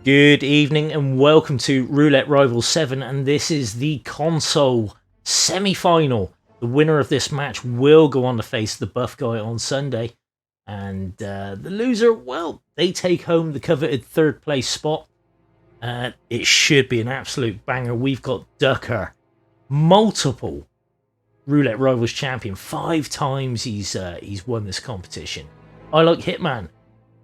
Good evening and welcome to Roulette Rivals 7, and this is the console semi-final. The winner of this match will go on to face the buff guy on Sunday, and the loser, well, they take home the coveted third place spot. It should be an absolute banger. We've got Ducker, multiple Roulette Rivals champion, 5 times he's won this competition. ILikeHitman,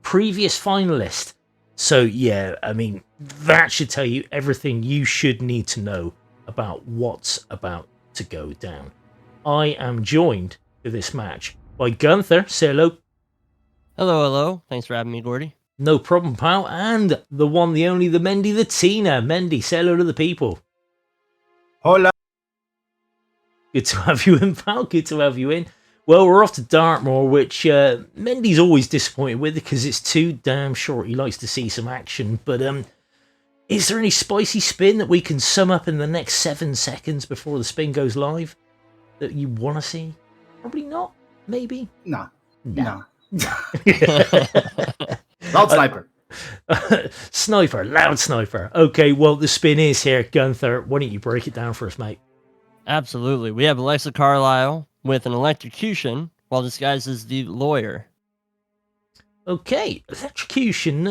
previous finalist. So yeah, I mean, that should tell you everything you should need to know about what's about to go down. I am joined for this match by Gunther. Say hello. Hello, hello. Thanks for having me, Gordy. No problem, pal. And the one, the only, the Mendietinha. Mendy, say hello to the people. Hola. Good to have you in, pal. Good to have you in. Well, we're off to Dartmoor, which Mendy's always disappointed with because it's too damn short. He likes to see some action. But is there any spicy spin that we can sum up in the next 7 seconds before the spin goes live that you want to see? Probably not. Maybe. No. Loud sniper. Sniper. Loud sniper. Okay, well, the spin is here. Gunther, why don't you break it down for us, mate? Absolutely. We have Alexa Carlisle with an electrocution while disguised as the lawyer. Okay, electrocution.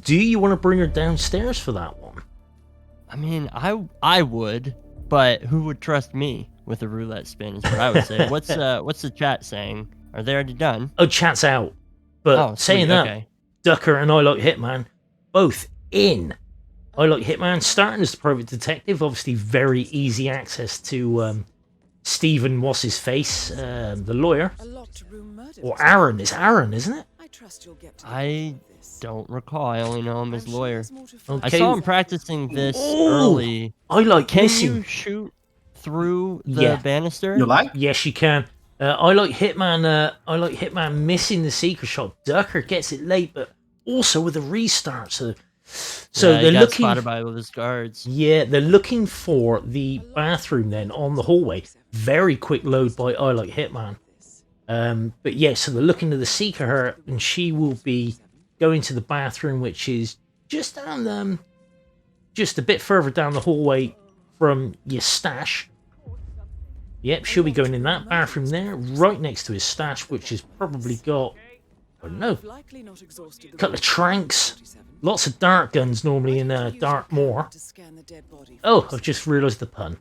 Do you want to bring her downstairs for that one? I mean, I would, but who would trust me with a roulette spin is what I would say. What's the chat saying? Are they already done? Oh, chat's out. But saying that, okay. Ducker and ILikeHitman, both in. ILikeHitman starting as the private detective, obviously very easy access to Stephen what's his face, the lawyer, or Aaron. It's Aaron, isn't it? I don't recall. I only know him as lawyer. Okay. I saw him practicing this early. Can you shoot through the banister? You like? Yes, you can. ILikeHitman missing the secret shot. Ducker gets it late, but also with a restart. So they're looking spotted by all his guards. Yeah, they're looking for the bathroom then on the hallway. Very quick load by ILikeHitman. But yeah, so they're looking to the seeker her, and she will be going to the bathroom, which is just down just a bit further down the hallway from your stash. Yep, she'll be going in that bathroom there, right next to his stash, which has probably got, I don't know, a couple of tranks. Lots of dart guns normally in Dartmoor. Oh, I've just realised the pun.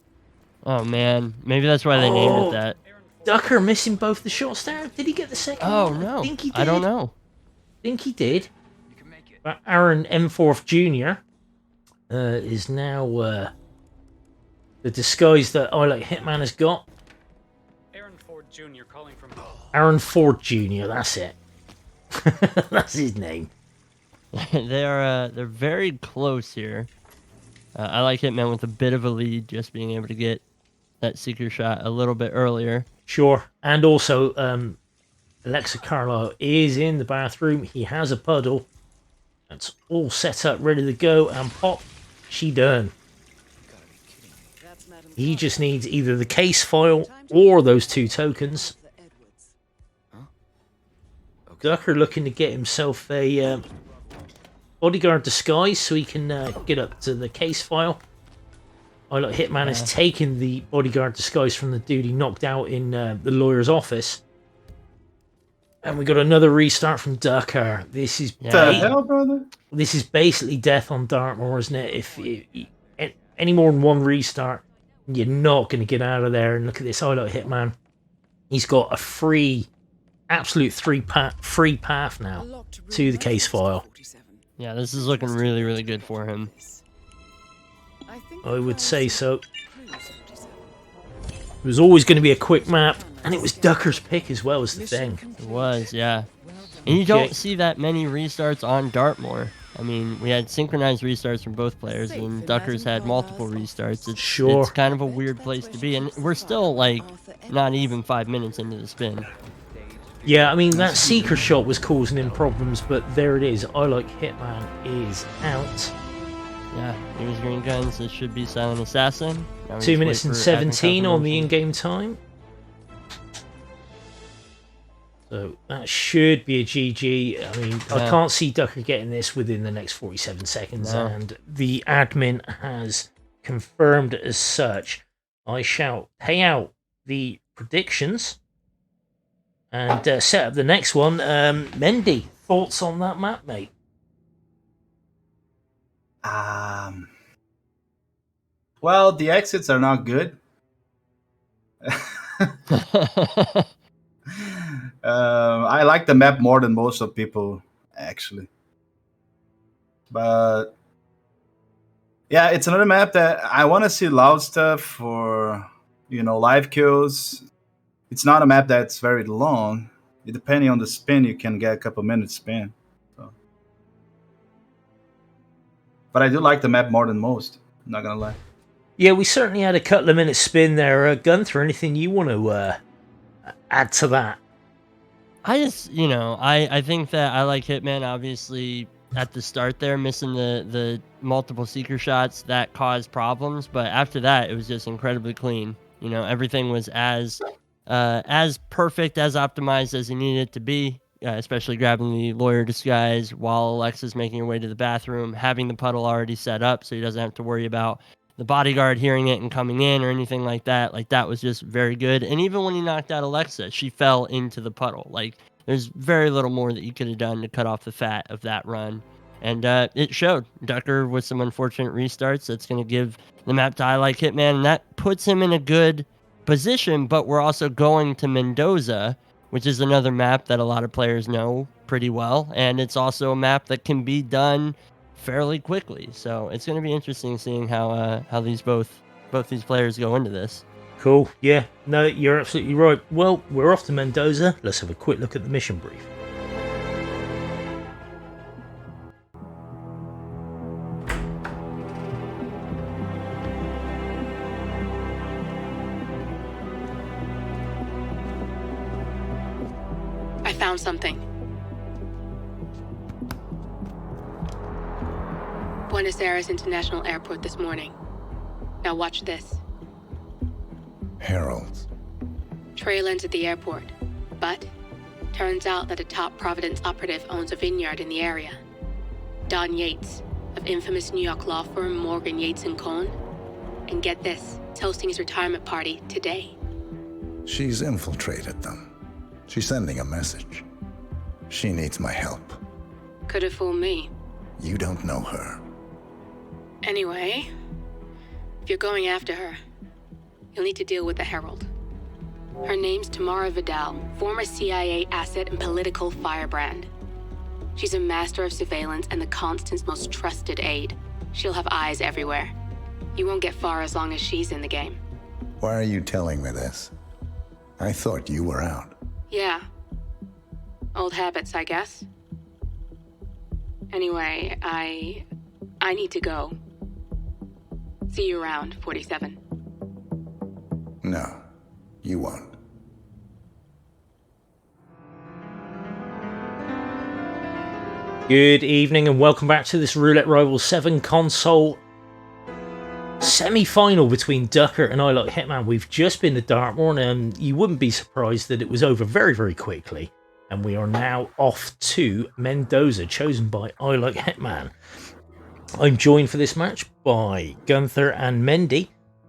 Oh man, maybe that's why they named it that. Ducker missing both the shots there. Did he get the second one? Oh no, I think he did. I don't know. Think he did. But Aaron M4 Jr. Is now the disguise that ILikeHitman has got. Aaron Ford Jr. calling from. Aaron Ford Jr. That's it. That's his name. They're very close here. ILikeHitman with a bit of a lead, just being able to get that secret shot a little bit earlier. Sure, and also Alexa Carlisle is in the bathroom. He has a puddle. It's all set up, ready to go, and pop, she done. He just needs either the case file or those 2 tokens. Ducker looking to get himself a bodyguard disguise so he can get up to the case file. ILikeHitman has taken the bodyguard disguise from the dude he knocked out in the lawyer's office. And we got another restart from Ducker. This is The hell, brother? This is basically death on Dartmoor, isn't it? If any more than one restart, you're not going to get out of there. And look at this ILikeHitman. He's got a absolute free path now to the case file. Yeah, this is looking really, really good for him. I would say so. It was always going to be a quick map, and it was Ducker's pick as well as the thing. It was, yeah. And you don't see that many restarts on Dartmoor. I mean, we had synchronized restarts from both players, and Ducker's had multiple restarts. It's kind of a weird place to be, and we're still, like, not even 5 minutes into the spin. Yeah, I mean, that seeker shot was causing him problems, but there it is. ILikeHitman is out. Yeah, here's green guns. This should be Silent Assassin. 2 minutes and 17 on the in-game time. So that should be a GG. I mean, I can't see Ducker getting this within the next 47 seconds, and the admin has confirmed as such. I shall pay out the predictions and set up the next one. Mendy, thoughts on that map, mate? Well, the exits are not good. I like the map more than most of people, actually. But yeah, it's another map that I want to see loud stuff for, live kills. It's not a map that's very long. Depending on the spin, you can get a couple minutes spin. So. But I do like the map more than most. I'm not gonna lie. Yeah, we certainly had a couple of minutes spin there. Gunther, anything you want to add to that? I just, I think that ILikeHitman, obviously, at the start there, missing the multiple seeker shots, that caused problems. But after that, it was just incredibly clean. Everything was as perfect, as optimized as it needed it to be, especially grabbing the lawyer disguise while Alexa's making her way to the bathroom, having the puddle already set up so he doesn't have to worry about the bodyguard hearing it and coming in or anything like that. Like, that was just very good. And even when he knocked out Alexa, she fell into the puddle. Like, there's very little more that you could have done to cut off the fat of that run. And it showed. Ducker with some unfortunate restarts. That's going to give the map to ILikeHitman, and that puts him in a good position. But we're also going to Mendoza, which is another map that a lot of players know pretty well. And it's also a map that can be done fairly quickly, so it's going to be interesting seeing how these both these players go into this. Cool. Yeah, no, you're absolutely right. Well, we're off to Mendoza. Let's have a quick look at the mission brief. I found something. Buenos Aires International Airport this morning. Now watch this. Heralds. Trail ends at the airport, but turns out that a top Providence operative owns a vineyard in the area. Don Yates, of infamous New York law firm Morgan, Yates & Cohn. And get this, he's hosting his retirement party today. She's infiltrated them. She's sending a message. She needs my help. Could have fooled me. You don't know her. Anyway, if you're going after her, you'll need to deal with the Herald. Her name's Tamara Vidal, former CIA asset and political firebrand. She's a master of surveillance and the Constant's most trusted aide. She'll have eyes everywhere. You won't get far as long as she's in the game. Why are you telling me this? I thought you were out. Yeah. Old habits, I guess. Anyway, I need to go. See you around, 47. No, you won't. Good evening and welcome back to this Roulette Rivals 7 console semi-final between Ducker and ILikeHitman. We've just been to Dartmoor, and you wouldn't be surprised that it was over very, very quickly. And we are now off to Mendoza, chosen by ILikeHitman. I'm joined for this match by Gunther and Mendy.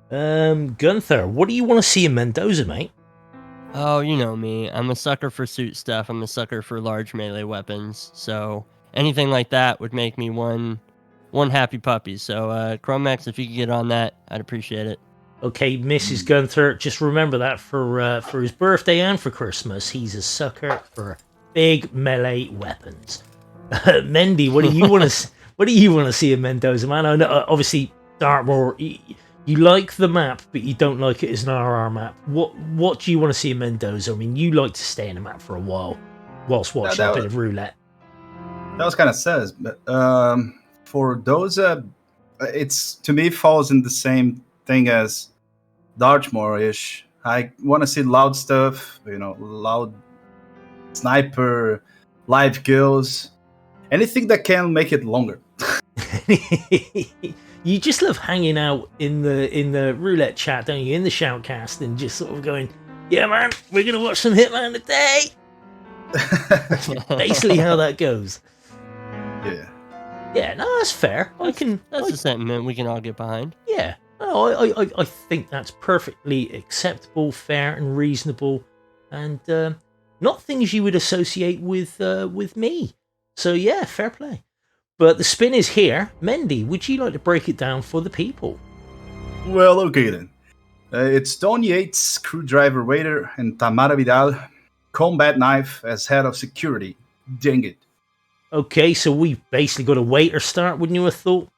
Gunther, what do you want to see in Mendoza, mate? Oh, you know me. I'm a sucker for suit stuff. I'm a sucker for large melee weapons. So anything like that would make me one happy puppy. So Chromax, if you could get on that, I'd appreciate it. Okay, Mrs. Gunther, just remember that for his birthday and for Christmas, he's a sucker for big melee weapons. Mendy, what do you want to? What do you want to see in Mendoza, man? I know, obviously, Dartmoor, you like the map, but you don't like it as an RR map. What do you want to see in Mendoza? I mean, you like to stay in a map for a while whilst watching a bit of roulette. That was kind of says, but for Doza, it's to me falls in the same thing as Dartmoor-ish. I want to see loud stuff, loud sniper, live kills, anything that can make it longer. You just love hanging out in the roulette chat, don't you? In the Shoutcast, and just sort of going, "Yeah, man, we're gonna watch some Hitman today." Basically how that goes. Yeah. Yeah, no, that's fair. That's a sentiment we can all get behind. Yeah, no, I think that's perfectly acceptable, fair, and reasonable, and not things you would associate with me. So yeah, fair play. But the spin is here. Mendy, would you like to break it down for the people? Well, okay then. It's Don Yates, screwdriver waiter, and Tamara Vidal, combat knife as head of security. Dang it. Okay, so we've basically got a waiter start, wouldn't you have thought?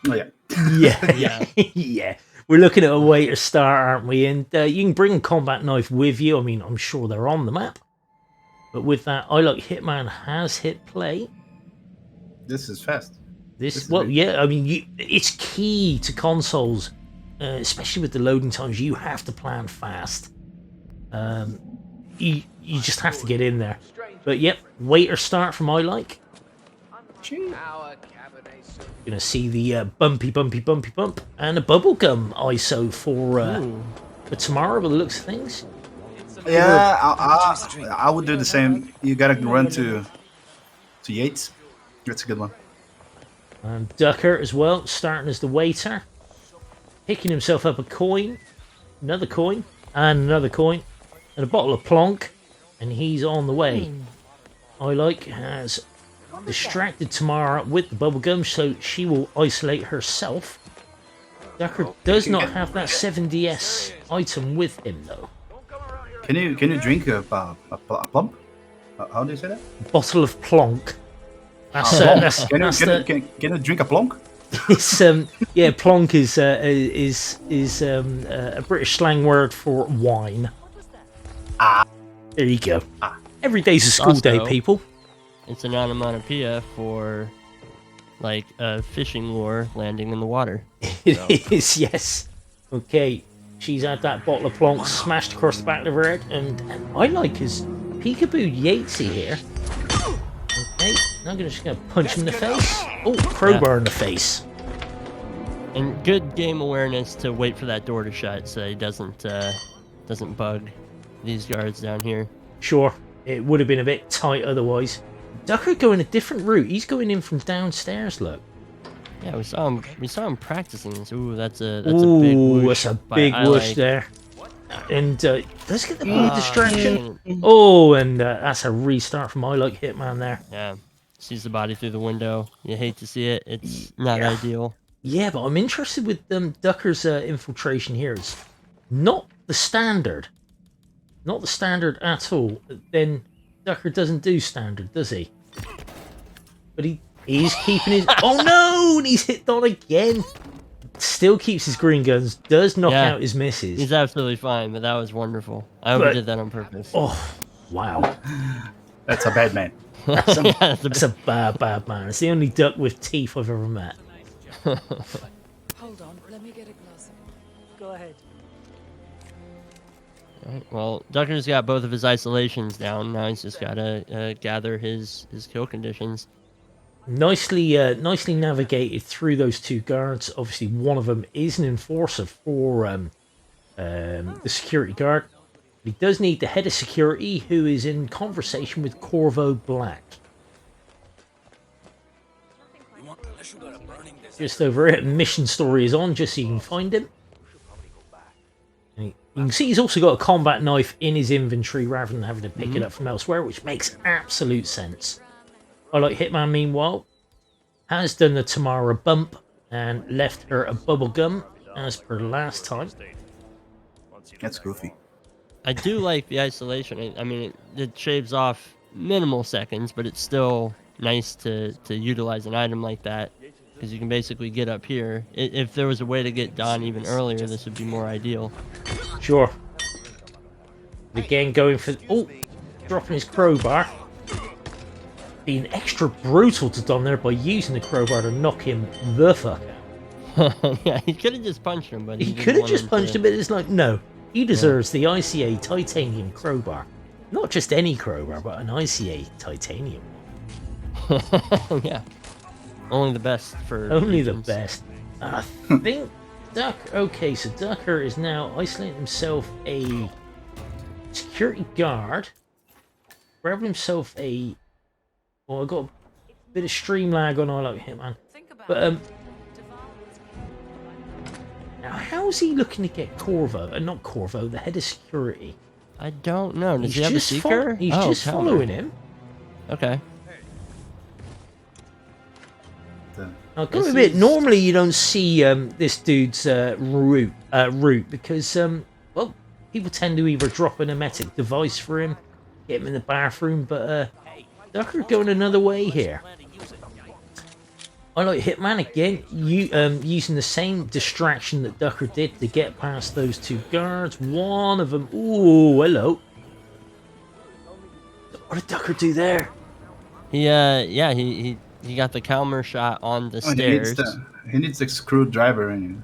Oh, yeah. Yeah, yeah. We're looking at a waiter start, aren't we? And you can bring a combat knife with you. I mean, I'm sure they're on the map. But with that, ILikeHitman has hit play. This is fast. Yeah, I mean, it's key to consoles, especially with the loading times. You have to plan fast. You just have to get in there. But yep, waiter start from ILike. Gonna see the bumpy bump and a bubblegum ISO for tomorrow by the looks of things. Yeah, I would do the same. You gotta run to Yates. That's a good one. And Ducker as well, starting as the waiter. Picking himself up a coin, another coin, and another coin, and a bottle of Plonk, and he's on the way. ILike has distracted Tamara with the bubblegum, so she will isolate herself. Ducker does not have that 7DS item with him, though. Can you drink a plump? How do you say that? Bottle of Plonk. Can you drink a plonk? It's yeah, Plonk is a British slang word for wine. There you go. Every day's a school day, people. It's an onomatopoeia for like a fishing lure landing in the water. It is, yes. Okay, she's had that bottle of Plonk smashed across the back of her head, and ILike his peekaboo Yatesy here. Okay, now I'm just gonna punch him in the face. Oh, crowbar in the face. And good game awareness to wait for that door to shut so he doesn't bug these guards down here. Sure, it would have been a bit tight otherwise. Ducker going a different route. He's going in from downstairs. Look. Yeah, we saw him practicing this. Ooh, that's a big whoosh. That's a big whoosh there. And let's get the big distraction. Oh, and that's a restart from ILikeHitman there. Yeah, sees the body through the window. You hate to see it. It's not ideal. Yeah, but I'm interested with Ducker's infiltration here. It's not the standard. Not the standard at all. Then Ducker doesn't do standard, does he? But he's keeping his... Oh no! And he's hit Don again. Still keeps his green guns. Does knock out his misses. He's absolutely fine, but that was wonderful. I hope he did that on purpose. Oh, wow. That's a bad man. That's a bad man. It's the only duck with teeth I've ever met. Hold on, let me get a glass of... Go ahead. Right, well, Ducker's got both of his isolations down. Now he's just got to gather his kill conditions. Nicely navigated through those two guards. Obviously, one of them is an enforcer for the security guard. He does need the head of security, who is in conversation with Corvo Black. Just over it, mission story is on, just so you can find him. And you can see he's also got a combat knife in his inventory rather than having to pick it up from elsewhere, which makes absolute sense. ILikeHitman, meanwhile, has done the Tamara bump and left her a bubblegum as per last time. That's goofy. I do like the isolation. I mean, it shaves off minimal seconds, but it's still nice to utilize an item like that, because you can basically get up here. If there was a way to get Don even earlier, this would be more ideal. Sure. Again, going for... Oh! Dropping his crowbar. Being extra brutal to Don there by using the crowbar to knock him the fuck out. Yeah, he could have just punched him, but he could have just punched him, but it's like, no. He deserves the ICA titanium crowbar. Not just any crowbar, but an ICA titanium. Yeah. Only the best for Only agents. the best. I think so Ducker is now isolating himself a security guard grabbed himself a... Well, I got a bit of stream lag on ILikeHitman. But, now, how's he looking to get Corvo? Not Corvo, the head of security. I don't know. Does he have a seeker? He's just following him. Okay. Now, gotta admit, normally you don't see this dude's route because, well, people tend to either drop an emetic device for him, get him in the bathroom, but Ducker going another way here. ILikeHitman again, using the same distraction that Ducker did to get past those two guards. One of them, ooh, hello. What did Ducker do there? He got the Calmer shot on the stairs. He needs a screwdriver in you.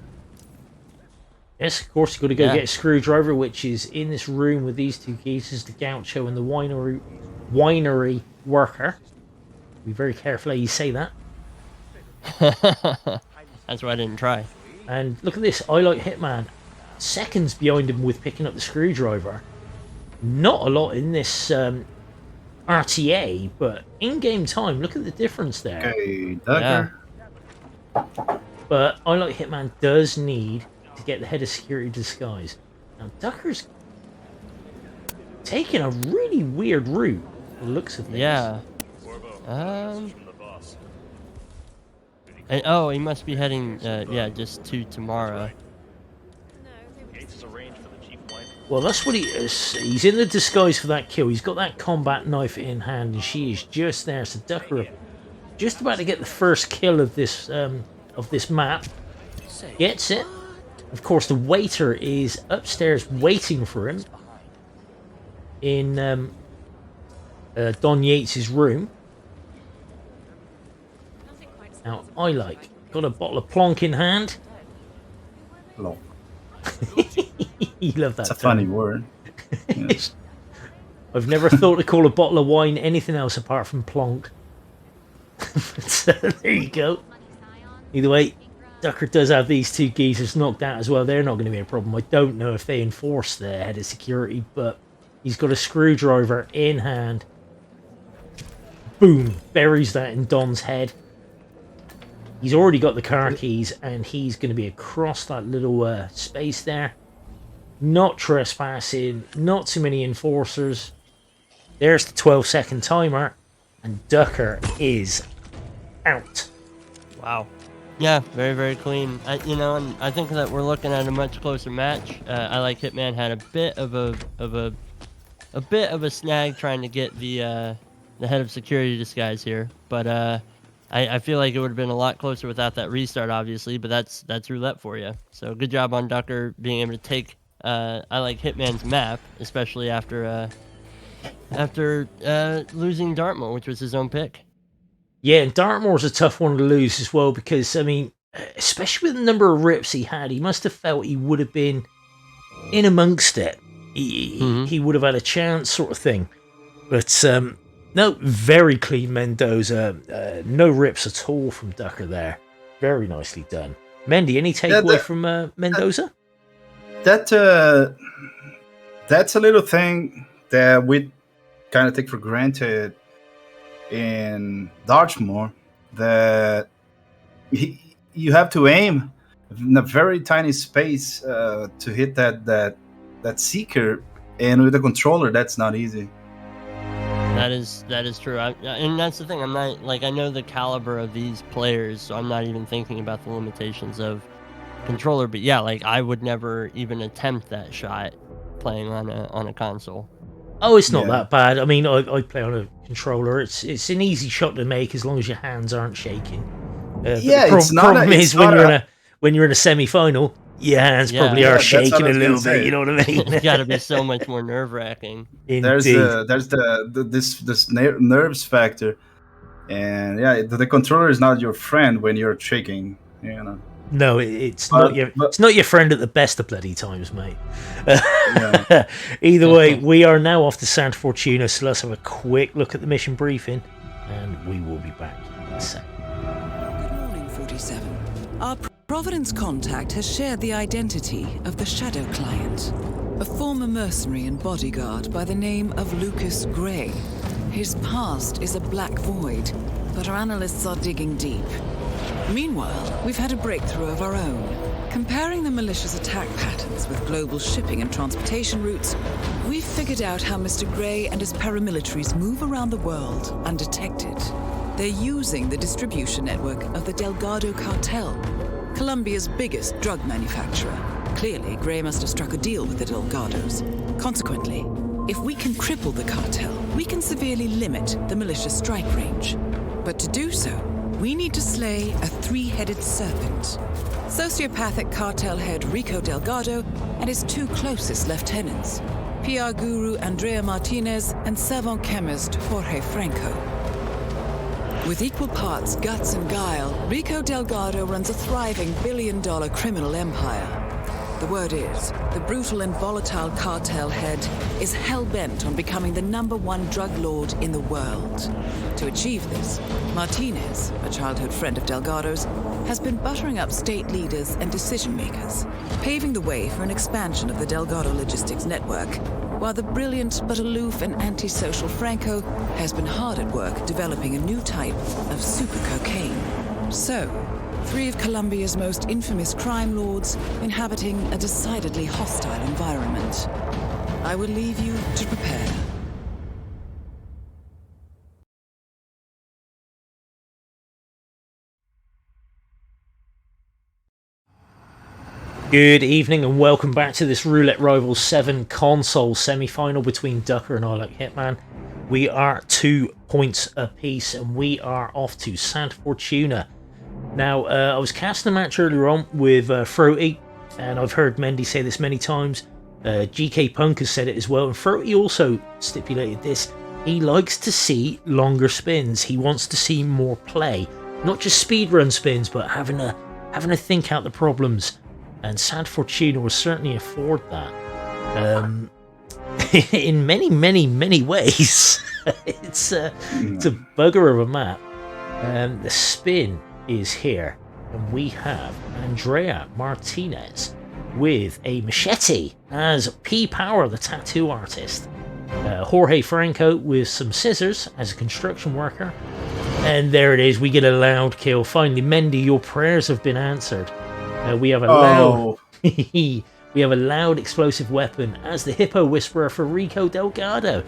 Yes, of course, you've got to go get a screwdriver, which is in this room with these two geezers, the gaucho and the winery worker. Be very careful how you say that. That's why I didn't try. And look at this, ILikeHitman, seconds behind him with picking up the screwdriver. Not a lot in this RTA, but in-game time, look at the difference there. Okay, Ducker. Yeah. But ILikeHitman does need to get the head of security disguise. Now, Ducker's taking a really weird route, the looks of things. Yeah. And, oh, he must be heading, just to Tamara. Well, that's what he is. He's in the disguise for that kill. He's got that combat knife in hand, and she is just there. So Ducker, just about to get the first kill of this map. Gets it. Of course, the waiter is upstairs waiting for him in Don Yates' room. Now, got a bottle of Plonk in hand. Plonk. You love that. It's a funny word. Yes. I've never thought to call a bottle of wine anything else apart from Plonk. But, there you go. Either way, Ducker does have these two geezers knocked out as well. They're not going to be a problem. I don't know if they enforce the head of security, but he's got a screwdriver in hand. Boom! Buries that in Don's head. He's already got the car keys, and he's going to be across that little space there. Not trespassing, not too many enforcers. There's the 12-second timer, and Ducker is out. Wow. Yeah, very, very clean. And I think that we're looking at a much closer match. ILikeHitman had a bit of a snag trying to get the head of security disguise here, but I feel like it would have been a lot closer without that restart, obviously. But that's roulette for you. So good job on Ducker being able to take ILikeHitman's map, especially after losing Dartmoor, which was his own pick. Yeah, and Dartmoor's a tough one to lose as well because, I mean, especially with the number of rips he had, he must have felt he would have been in amongst it. He would have had a chance, sort of thing. But no, very clean Mendoza. No rips at all from Ducker there. Very nicely done. Mendy, any takeaway from Mendoza? That's a little thing that we kind of take for granted in Dartmoor, that you have to aim in a very tiny space to hit that seeker, and with a controller that's not easy. That is true. And that's the thing. I'm not I know the caliber of these players, so I'm not even thinking about the limitations of controller. But yeah, I would never even attempt that shot playing on a console. Oh, it's not that bad. I mean, I play on a controller. It's an easy shot to make as long as your hands aren't shaking. The problem is when you're in a semi-final, your hands probably are shaking a little bit. You know what I mean? It's got to be so much more nerve-wracking. There's this nerves factor, and the controller is not your friend when you're shaking. You know. No, it's not your friend at the best of bloody times, mate. Either way, we are now off to Santa Fortuna, so let's have a quick look at the mission briefing, and we will be back in a second. Good morning, 47. Our Providence contact has shared the identity of the Shadow Client, a former mercenary and bodyguard by the name of Lucas Gray. His past is a black void, but our analysts are digging deep. Meanwhile, we've had a breakthrough of our own. Comparing the militia's attack patterns with global shipping and transportation routes, we've figured out how Mr. Grey and his paramilitaries move around the world undetected. They're using the distribution network of the Delgado cartel, Colombia's biggest drug manufacturer. Clearly, Grey must have struck a deal with the Delgados. Consequently, if we can cripple the cartel, we can severely limit the militia's strike range. But to do so, we need to slay a three-headed serpent. Sociopathic cartel head Rico Delgado and his two closest lieutenants, PR guru Andrea Martinez and savant chemist Jorge Franco. With equal parts guts and guile, Rico Delgado runs a thriving billion-dollar criminal empire. The word is, the brutal and volatile cartel head is hell-bent on becoming the #1 drug lord in the world. To achieve this, Martinez, a childhood friend of Delgado's, has been buttering up state leaders and decision-makers, paving the way for an expansion of the Delgado logistics network, while the brilliant but aloof and antisocial Franco has been hard at work developing a new type of super cocaine. So, 3 of Colombia's most infamous crime lords inhabiting a decidedly hostile environment. I will leave you to prepare. Good evening and welcome back to this Roulette Rivals 7 console semi-final between Ducker and ILikeHitman. We are 2 points apiece and we are off to Santa Fortuna. Now, I was casting a match earlier on with Throaty, and I've heard Mendy say this many times. GK Punk has said it as well, and Throaty also stipulated this. He likes to see longer spins. He wants to see more play. Not just speedrun spins, but having a think out the problems. And Santa Fortuna will certainly afford that. In many, many, many ways. It's a bugger of a map. The spin is here, and we have Andrea Martinez with a machete as P Power, the tattoo artist, Jorge Franco with some scissors as a construction worker, and there it is, we get a loud kill. Finally, Mendy, your prayers have been answered. We have a loud we have a loud explosive weapon as the Hippo Whisperer for Rico Delgado.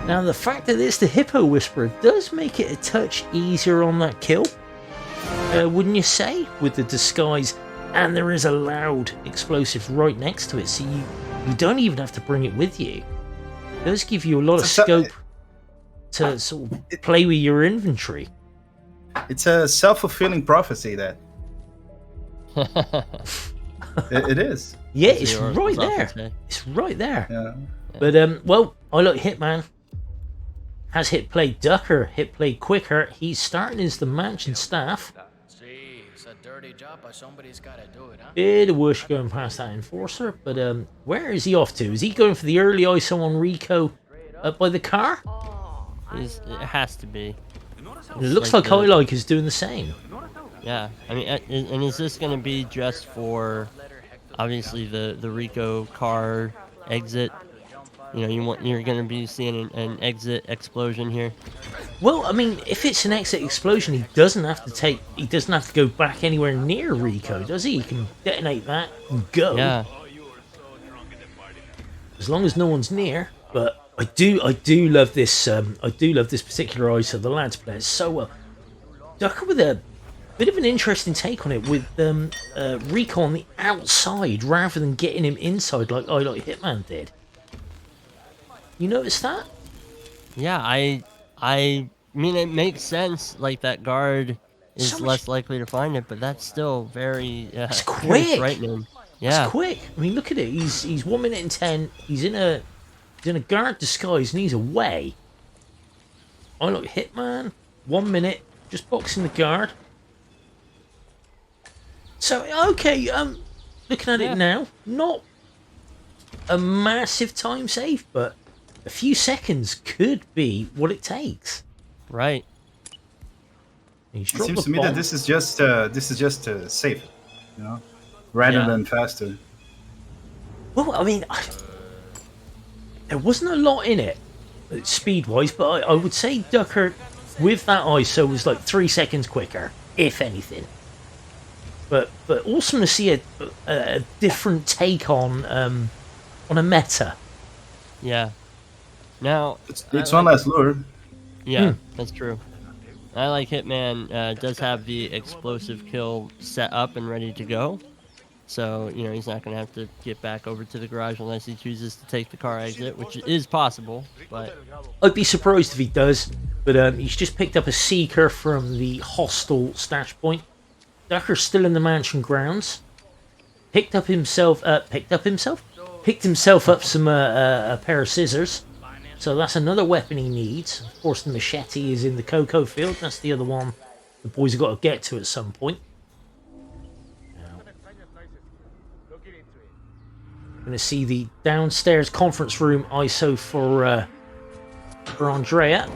Now, the fact that it's the Hippo Whisperer does make it a touch easier on that kill. Wouldn't you say, with the disguise, and there is a loud explosive right next to it, so you don't even have to bring it with you. It does give you a lot of scope to sort of play with your inventory. It's a self-fulfilling prophecy, that. it is. Yeah, it's right there. It's right there. Yeah. But, well, ILikeHitman has hit play Ducker, hit play quicker. He's starting as the mansion staff. Bit of whoosh going past that enforcer, but where is he off to? Is he going for the early ISO on Rico up by the car? It has to be. It looks like ILike is doing the same. Yeah, I mean, and is this going to be just for, obviously, the Rico car exit? You know, you're going to be seeing an exit explosion here. Well, I mean, if it's an exit explosion, he doesn't have to go back anywhere near Rico, does he? He can detonate that and go. Yeah. As long as no one's near. But I do love this. I do love this particular ISO. The lads play it so well. Ducker with a bit of an interesting take on it, with Rico on the outside rather than getting him inside like ILikeHitman did. You notice that? Yeah, I mean, it makes sense. Like, that guard is less likely to find it, but that's still very it's quick. Very frightening. Yeah, it's quick. I mean, look at it. He's 1 minute and 10. He's in a guard disguise and he's away. ILikeHitman, 1 minute, just boxing the guard. So okay, looking at it now, not a massive time save, but a few seconds could be what it takes. Right. It seems to me that this is just safe, you know, rather than faster. Well, I mean, there wasn't a lot in it. speed-wise, but I would say Ducker, with that ISO, was like 3 seconds quicker, if anything. But awesome to see a different take on a meta. Yeah. Now It's one less lure. Yeah, that's true. ILikeHitman does have the explosive kill set up and ready to go. So, you know, he's not going to have to get back over to the garage unless he chooses to take the car exit, which is possible, but... I'd be surprised if he does, but he's just picked up a Seeker from the hostile stash point. Ducker's still in the mansion grounds. Picked himself up some a pair of scissors. So that's another weapon he needs. Of course, the machete is in the cocoa field. That's the other one the boys have got to get to at some point. Going to see the downstairs conference room ISO for Andrea.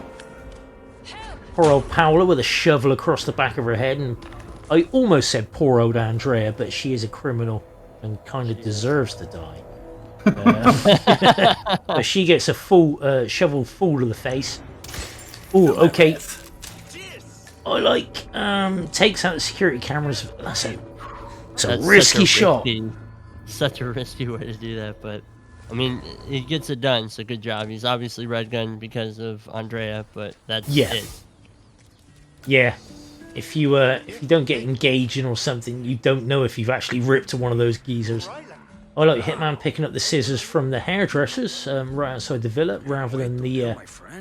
Poor old Paola with a shovel across the back of her head, and I almost said poor old Andrea, but she is a criminal and kind of deserves to die. But she gets a full shovel full to the face. Oh, okay. Takes out the security cameras. That's a risky shot. Such a risky way to do that, but I mean, he gets it done, so good job. He's obviously red gun because of Andrea, but that's it. Yeah. If you don't get engaged in or something, you don't know if you've actually ripped one of those geezers. I like Hitman picking up the scissors from the hairdressers right outside the villa, rather than the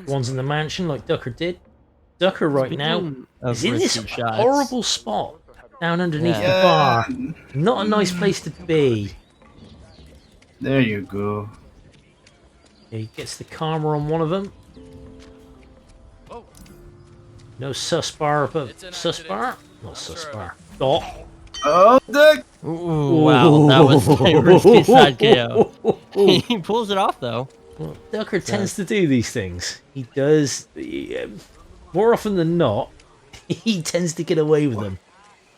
ones in the mansion like Ducker did. Ducker right now is in this horrible spot down underneath the bar. Not a nice place to be. There you go. He gets the karma on one of them. No sus bar, but sus bar? Not sus bar. Oh, Dick! Ooh, wow, that was a risky side KO. He pulls it off, though. Well, Ducker tends to do these things. He does. More often than not, he tends to get away with them.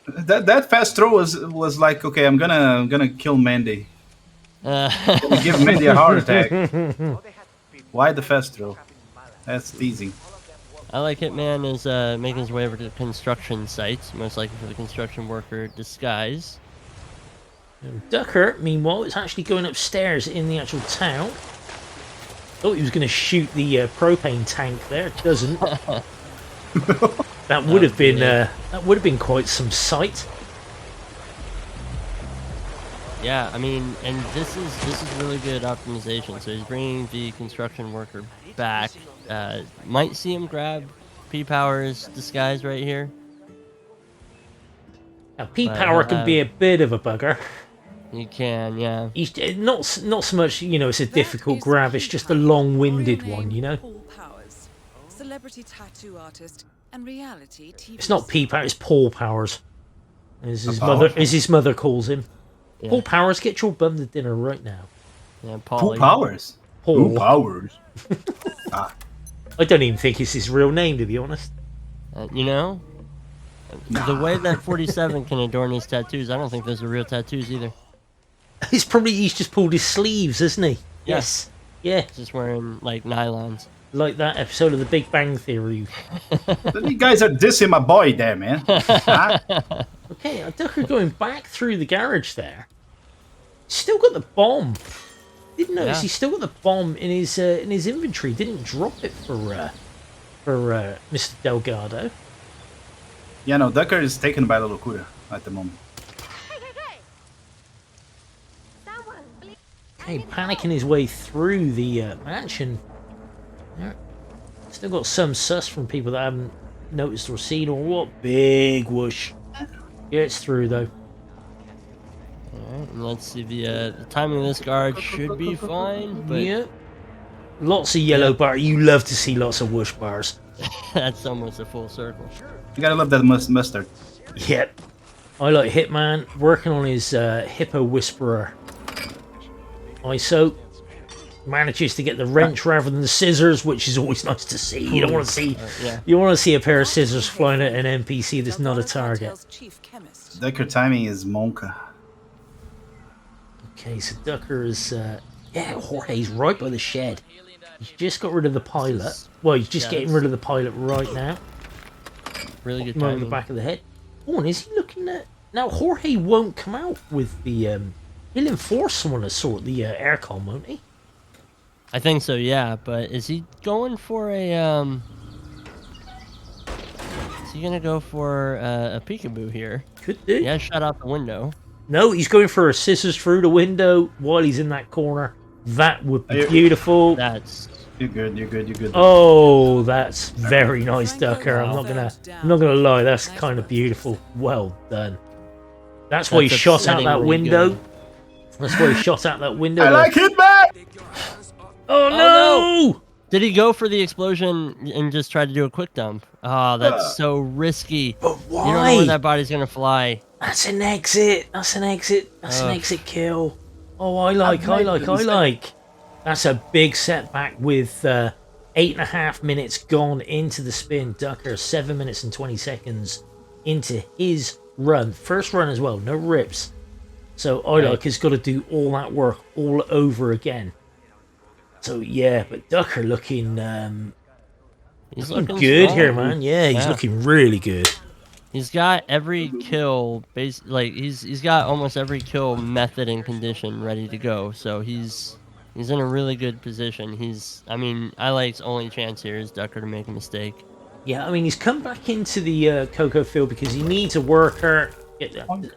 That fast throw was like, okay, I'm gonna kill Mandy. Give Mandy a heart attack. Why the fast throw? That's teasing. ILikeHitman is making his way over to the construction sites, most likely for the construction worker disguise. And Ducker, meanwhile, is actually going upstairs in the actual town. Thought he was going to shoot the propane tank there. Doesn't. That would have been quite some sight. Yeah, I mean, and this is really good optimization. So he's bringing the construction worker back. Might see him grab P-Power's disguise right here. Now, P-Power can be a bit of a bugger. You can, yeah. He's not so much, you know, it's a difficult grab. It's just a long-winded one, you know. Celebrity tattoo artist and reality TV. It's not P-Power. It's Paul Powers, as his mother calls him. Yeah. Paul Powers, get your bum to dinner right now. Yeah, Paul Powers. Paul Powers. I don't even think it's his real name, to be honest. You know, the way that 47 can adorn his tattoos, I don't think those are real tattoos either. He's just pulled his sleeves, isn't he? Yes. Yeah. Just wearing like nylons. Like that episode of The Big Bang Theory. You guys are dissing my boy there, man. Okay, Ducker going back through the garage there. Still got the bomb. Didn't notice he's still got the bomb in his inventory. Didn't drop it for Mr. Delgado. Yeah, no, Ducker is taken by the locura at the moment. Okay, panicking his way through the mansion. Still got some sus from people that haven't noticed or seen or what. Big whoosh. Gets through though. Alright, and let's see, the timing of this guard should be fine, but... Yeah. Lots of yellow bar. You love to see lots of whoosh bars. That's almost a full circle. You gotta love that mustard. Yep. ILikeHitman working on his Hippo Whisperer. ISO manages to get the wrench rather than the scissors, which is always nice to see. You don't want to see you want to see a pair of scissors flying at an NPC that's not a target. Ducker timing is Monka. Okay, so Ducker is Jorge's right by the shed. He's just got rid of the pilot. Well, he's just getting rid of the pilot right now. Really good timing. timing. The back of the head. Oh, and is he looking at... Now, Jorge won't come out with the... He'll enforce someone to sort the aircon, won't he? I think so, yeah. But is he going for a... Is he going to go for a peekaboo here? Could do. Yeah, shut out the window. No, he's going for a scissors through the window while he's in that corner. That would be beautiful. That's... You're good. Oh, that's very nice, Ducker. I'm not gonna lie, that's kind of beautiful. Well done. That's why he shot out that window. That's why he shot out that window. I like Hitman! Oh no! Did he go for the explosion and just try to do a quick dump? Oh, that's so risky. But why? You don't know where that body's gonna fly. That's an exit. That's an exit kill. Oh, I like. That's a big setback with 8.5 minutes gone into the spin. Ducker, 7 minutes and 20 seconds into his run. First run as well, no rips. So ILike has got to do all that work all over again. So yeah, but Ducker looking, he's looking good strong here, man. Yeah, he's looking really good. He's got every kill, he's got almost every kill method and condition ready to go. So he's in a really good position. I mean, ILike's only chance here is Ducker to make a mistake. Yeah, I mean, he's come back into the Cocoa field because he needs a worker,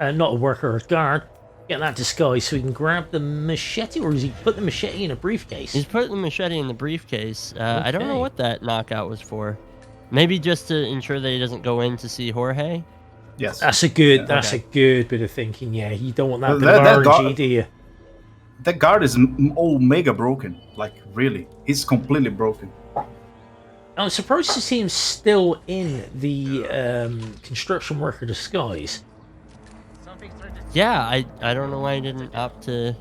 not a worker, a guard, get that disguise so he can grab the machete, or does he put the machete in a briefcase? He's putting the machete in the briefcase. I don't know what that knockout was for. Maybe just to ensure that he doesn't go in to see Jorge? Yes. That's a good bit of thinking, yeah. You don't want that bit of RNG, do you? That guard is mega broken. Like, really. He's completely broken. I'm surprised to see him still in the construction worker disguise. Yeah, I don't know why he didn't opt to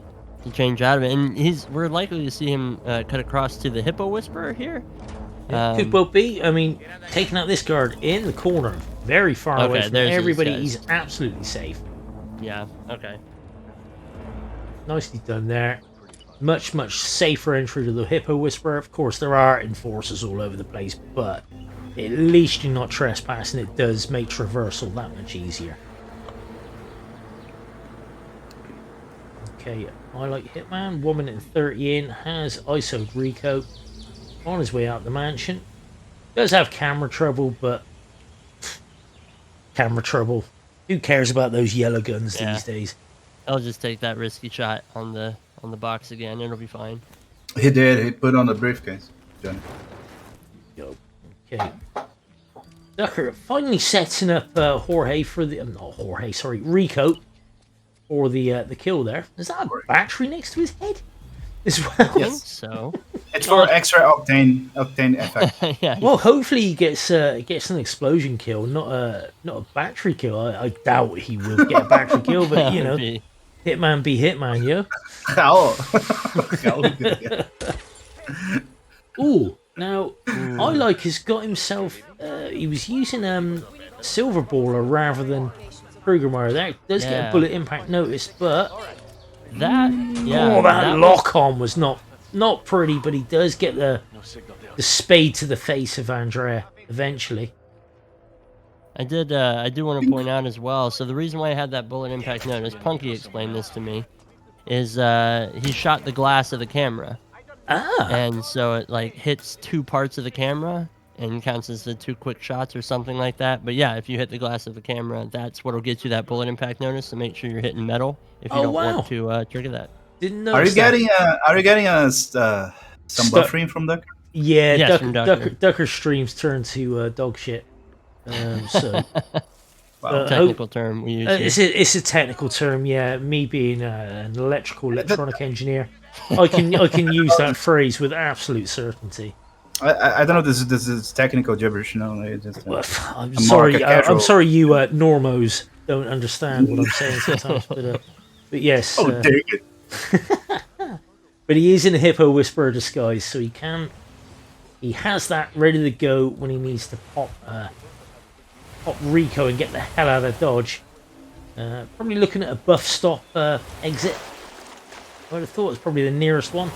change out of it. And we're likely to see him cut across to the Hippo Whisperer here. Could well be. I mean, taking out this guard in the corner, very far away from everybody, he's absolutely safe. Yeah, okay. Nicely done there. Much safer entry to the Hippo Whisperer. Of course, there are enforcers all over the place, but at least you're not trespassing. It does make traversal that much easier. Okay, ILikeHitman, 1 minute and 30 in, has ISO'd Rico on his way out the mansion. Does have camera trouble, but camera trouble. Who cares about those yellow guns these days? I'll just take that risky shot on the box again. It'll be fine. He did. He put on the briefcase, Johnny. Okay. Ducker finally setting up Jorge for the Rico for the kill there. Is that a battery next to his head as well? I think so. It's for extra octane effect. Yeah. Well, hopefully he gets an explosion kill, not a battery kill. I doubt he will get a battery kill, but you know, Hitman be Hitman, yo. Ooh, now ILike has got himself. He was using Silver Baller rather than Krugermeyer. That does get a bullet impact notice, but that lock on was not pretty, but he does get the spade to the face of Andrea eventually. I do want to point out as well, so the reason why I had that bullet impact notice, Punky explained this to me, is he shot the glass of the camera. And so it like hits 2 parts of the camera and counts as the 2 quick shots or something like that. But yeah, if you hit the glass of the camera, that's what'll get you that bullet impact notice to make sure you're hitting metal if you don't want to trigger that. Didn't know. Are you getting some buffering from Ducker? Yeah, yes, Ducker streams turn to dog shit. So technical term we use. It's a technical term, yeah. Me being an electronic engineer, I can use that phrase with absolute certainty. I don't know. This is technical gibberish, you know. I'm sorry, you normos don't understand what I'm saying sometimes, but yes. Dig it. But he is in a Hippo Whisperer disguise, so he has that ready to go when he needs to pop Rico and get the hell out of Dodge. Probably looking at a buff stop exit. I would have thought it's probably the nearest one.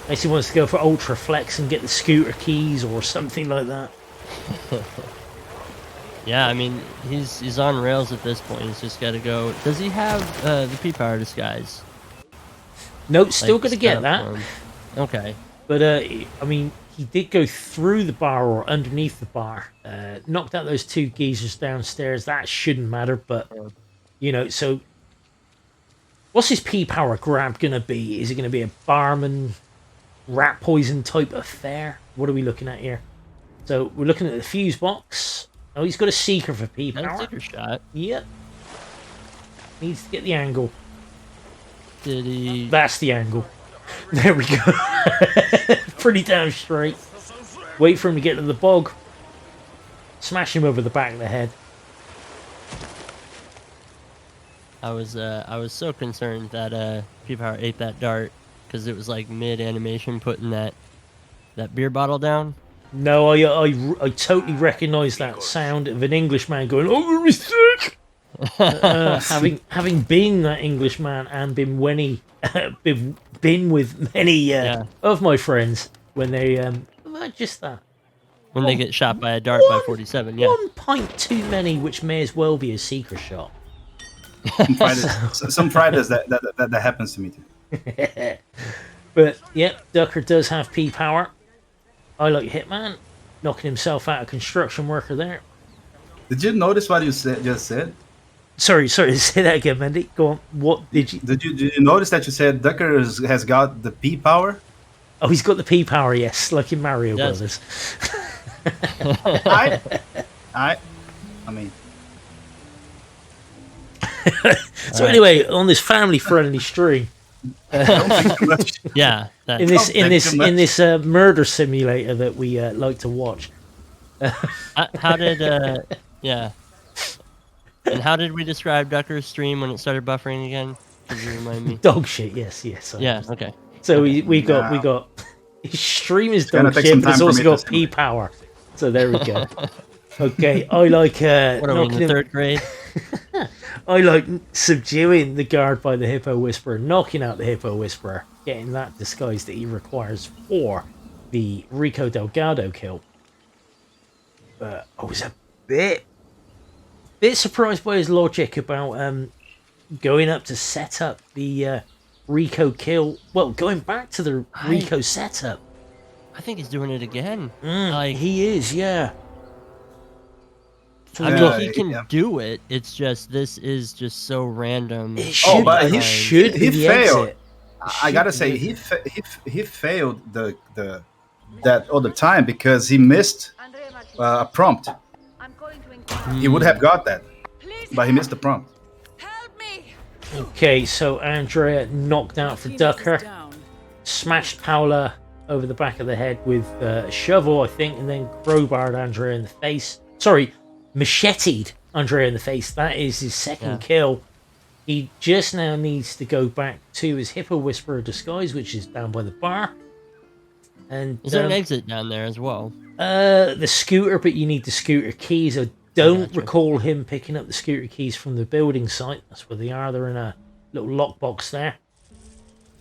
Unless he wants to go for Ultra Flex and get the scooter keys or something like that. Yeah, I mean, he's on rails at this point. He's just got to go. Does he have the P-Power disguise? Nope, still going to get that. Okay. But, I mean, he did go through the bar or underneath the bar. Knocked out those 2 geezers downstairs. That shouldn't matter, but, you know, so... What's his P-Power grab going to be? Is it going to be a barman, rat poison type affair? What are we looking at here? So, we're looking at the fuse box. Oh, he's got a seeker for P-Power. Seeker shot. Yep. Needs to get the angle. Did he... That's the angle. There we go. Pretty damn straight. Wait for him to get to the bog. Smash him over the back of the head. I was so concerned that P-Power ate that dart because it was like mid-animation putting that beer bottle down. No, I totally recognise that sound of an Englishman going, "Oh, we're sick." Having been that Englishman and been been with many of my friends when they just that when they get shot by a dart by 47. Yeah, 1 pint too many, which may as well be a seeker shot. Some Fridays that happens to me too. But yeah, Ducker does have P-Power. I like Hitman, knocking himself out of construction worker there. Did you notice what you just said? Sorry, say that again, Mendy. Go on. What did you... Did you notice that you said Ducker has got the P-Power? Oh, he's got the P-Power, yes, like in Mario Brothers. I mean... So anyway, on this family-friendly stream... yeah. In this murder simulator that we like to watch. How did yeah? And how did we describe Ducker's stream when it started buffering again? Could you remind me? Dog shit. Yes. Yeah. Okay. So we got his stream is dog shit, but it's also got P-Power. So there we go. Okay, I like what are we in the 3rd grade? I like subduing the guard by the Hippo Whisperer, knocking out the Hippo Whisperer, getting that disguise that he requires for the Rico Delgado kill. But I was a bit surprised by his logic about going up to set up the Rico kill. Well, going back to the Rico setup. I think he's doing it again. He is, yeah. I mean, he can do it. It's just this is just so random. He failed. I gotta say, he failed that other time because he missed a prompt. He would have got that, but he missed the prompt. Okay, so Andrea knocked out for Ducker, smashed Paula over the back of the head with a shovel, I think, and then crowbarred Andrea in the face. Sorry. Macheted Andrea in the face. That is his second kill. He just now needs to go back to his Hippo Whisperer disguise, which is down by the bar. And is there an exit down there as well? The scooter, but you need the scooter keys. I don't recall him picking up the scooter keys from the building site. That's where they are. They're in a little lockbox there.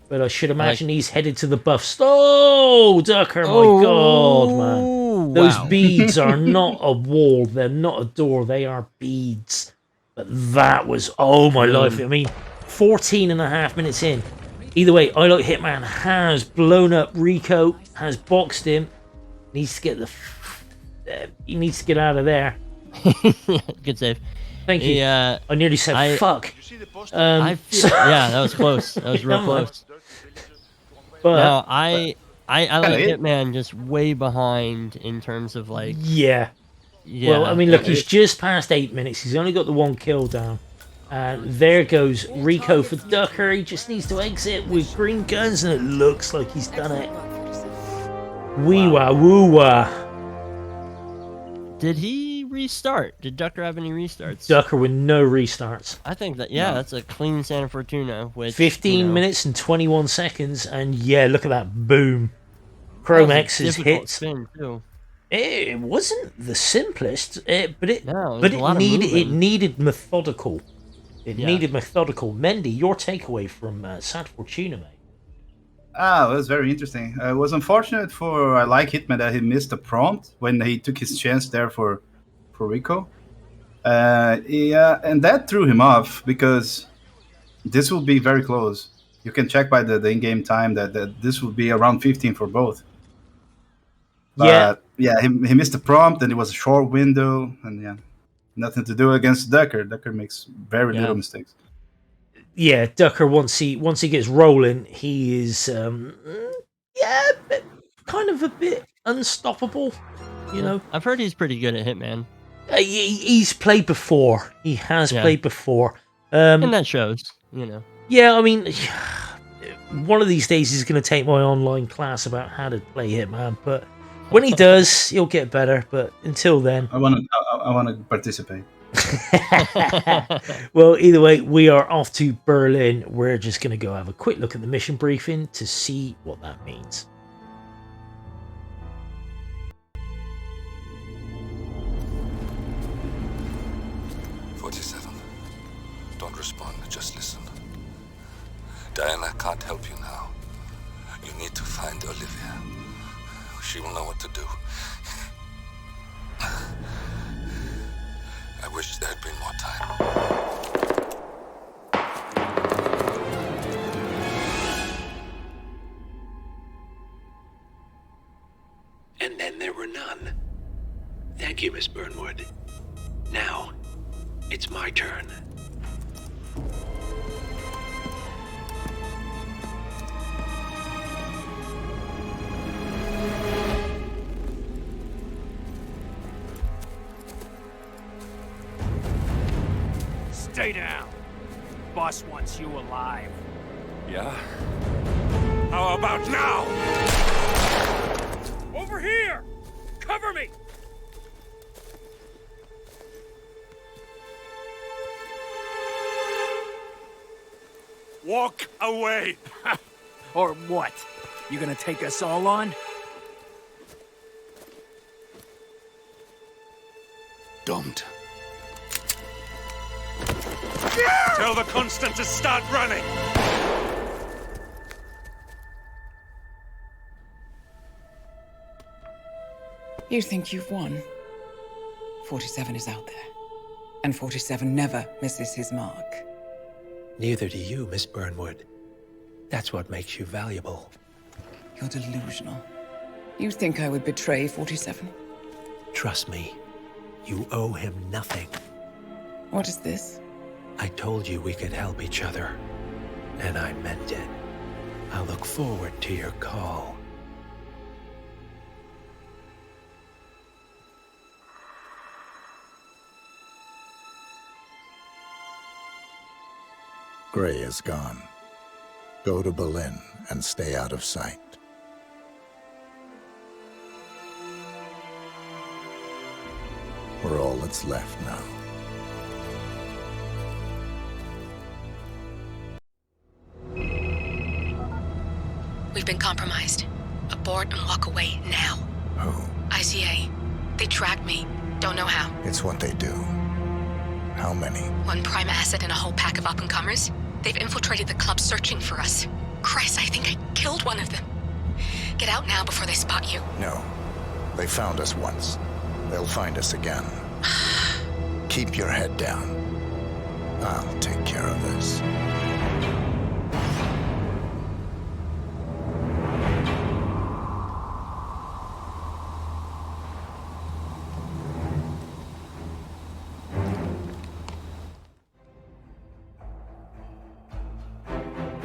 But I should imagine he's headed to the buff. Oh, Ducker, my God, man. Those beads are not a wall. They're not a door. They are beads. But that was, oh my life. I mean, 14 and a half minutes in. Either way, ILikeHitman has blown up Rico, has boxed him. Needs to get he needs to get out of there. Good save. Thank you. I nearly said fuck. Yeah, that was close. That was real close. But now, I like Hitman just way behind in terms of like... Yeah. Well, I mean, look, he's just past 8 minutes. He's only got the 1 kill down. And there goes Rico for Ducker. He just needs to exit with green guns, and it looks like he's done it. Wee-wah, woo-wah. Did he restart? Did Ducker have any restarts? Ducker with no restarts. I think that, that's a clean Santa Fortuna. Which, 15 minutes and 21 seconds, and yeah, look at that. Boom. Chrome X's hits. Spin too. It wasn't the simplest, but it needed methodical. It needed methodical. Mendy, your takeaway from Santa Fortuna, mate? It was very interesting. It was unfortunate for ILikeHitman that he missed the prompt when he took his chance there for Rico. Yeah, and that threw him off because this will be very close. You can check by the in-game time that this will be around 15 for both. But yeah, he missed the prompt, and it was a short window, and yeah, nothing to do against Ducker. Ducker makes very little mistakes. Yeah, Ducker, once he gets rolling, he is kind of a bit unstoppable. You know, I've heard he's pretty good at Hitman. He's played before. He has played before, and that shows. You know. Yeah, I mean, one of these days he's going to take my online class about how to play Hitman, but when he does, he'll get better. But until then, I want to participate. Well, either way, we are off to Berlin. We're just going to go have a quick look at the mission briefing to see what that means. Don't respond, just listen. Diana can't help you now. You need to find Olivia. She will know what to do. I wish there had been more time. And then there were none. Thank you, Miss Burnwood. Now, it's my turn. Stay down. Boss wants you alive. Yeah? How about now? Over here! Cover me! Walk away! Or what? You gonna take us all on? Don't. Tell the Constant to start running! You think you've won? 47 is out there. And 47 never misses his mark. Neither do you, Miss Burnwood. That's what makes you valuable. You're delusional. You think I would betray 47? Trust me, you owe him nothing. What is this? I told you we could help each other, and I meant it. I look forward to your call. Gray is gone. Go to Berlin and stay out of sight. We're all that's left now. We've been compromised. Abort and walk away now. Who? ICA. They tracked me. Don't know how. It's what they do. How many? One prime asset and a whole pack of up-and-comers. They've infiltrated the club searching for us. Christ, I think I killed one of them. Get out now before they spot you. No. They found us once. They'll find us again. Keep your head down. I'll take care of this.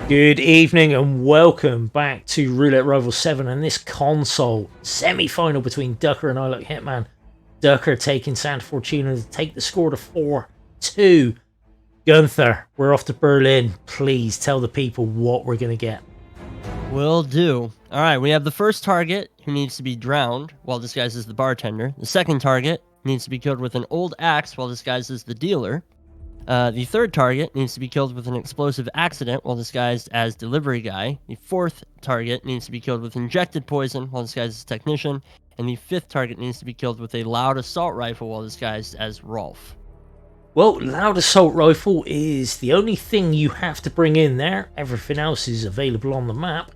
Good evening and welcome back to Roulette Rivals 7 and this console semi-final between Ducker and ILikeHitman. Ducker taking Santa Fortuna to take the score to 4-2. Gunther, we're off to Berlin. Please tell the people what we're going to get. Will do. All right, we have the first target who needs to be drowned while disguised as the bartender. The second target needs to be killed with an old axe while disguised as the dealer. The third target needs to be killed with an explosive accident while disguised as delivery guy. The fourth target needs to be killed with injected poison while disguised as technician. And the fifth target needs to be killed with a loud assault rifle while disguised as Rolf. Well, loud assault rifle is the only thing you have to bring in there. Everything else is available on the map.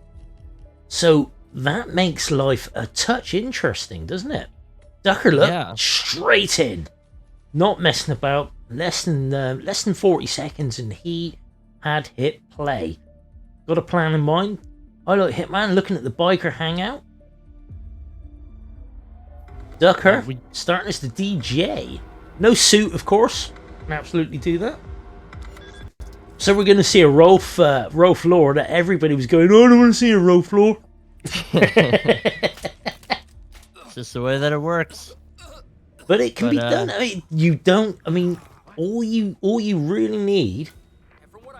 So that makes life a touch interesting, doesn't it? Ducker, look, straight in, not messing about. Less than 40 seconds, and he had hit play. Got a plan in mind. ILikeHitman looking at the biker hangout. Ducker starting as the DJ. No suit, of course. Can absolutely do that. So we're going to see a roll floor that everybody was going, oh, I don't want to see a roll floor. It's just the way that it works. But it can be done. I mean, you don't. I mean, all you really need.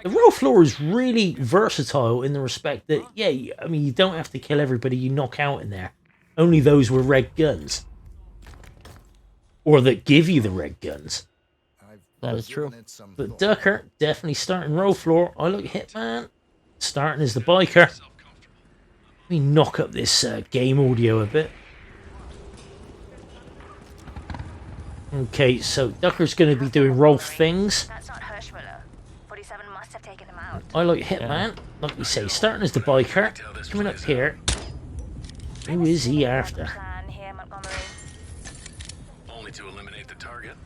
The roll floor is really versatile in the respect that, yeah, I mean, you don't have to kill everybody you knock out in there. Only those with red guns. Or that give you the red guns. That is true. But Ducker, definitely starting roll floor. ILikeHitman, starting as the biker. Let me knock up this game audio a bit. Okay, so Ducker's going to be doing roll things. ILikeHitman, like we say, starting as the biker, coming up here. Who is he after? Only to eliminate the target.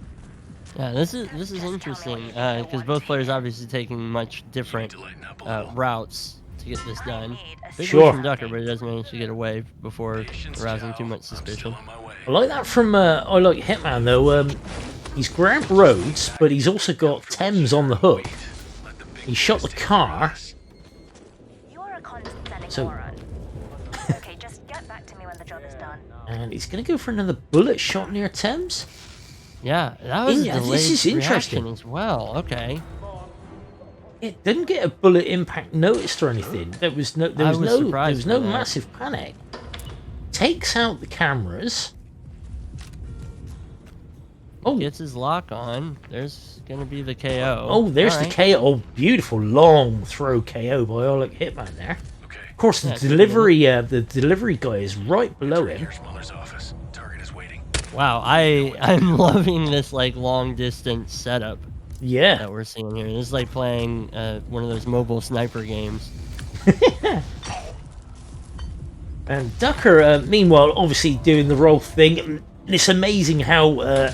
Yeah, this is interesting because both players obviously taking much different routes to get this done. Big push from Ducker, but he does manage to get away before arousing too much suspicion. I like that from ILikeHitman though. He's grabbed Rhodes, but he's also got Thames on the hook. He shot the car. So, Okay, just get back to me when the job is done. And he's going to go for another bullet shot near Thames. Yeah, that was a delayed this is interesting as well. Okay. It didn't get a bullet impact noticed or anything. There was no massive panic. Takes out the cameras. Oh, gets his lock on. There's gonna be the KO. Oh, there's the KO. Oh, beautiful long throw KO by ILikeHitman there. Okay. Of course, the delivery guy is right below him. Wow, I'm loving this like long distance setup. Yeah. That we're seeing here. This is like playing one of those mobile sniper games. And Ducker, meanwhile, obviously doing the roll thing. And it's amazing how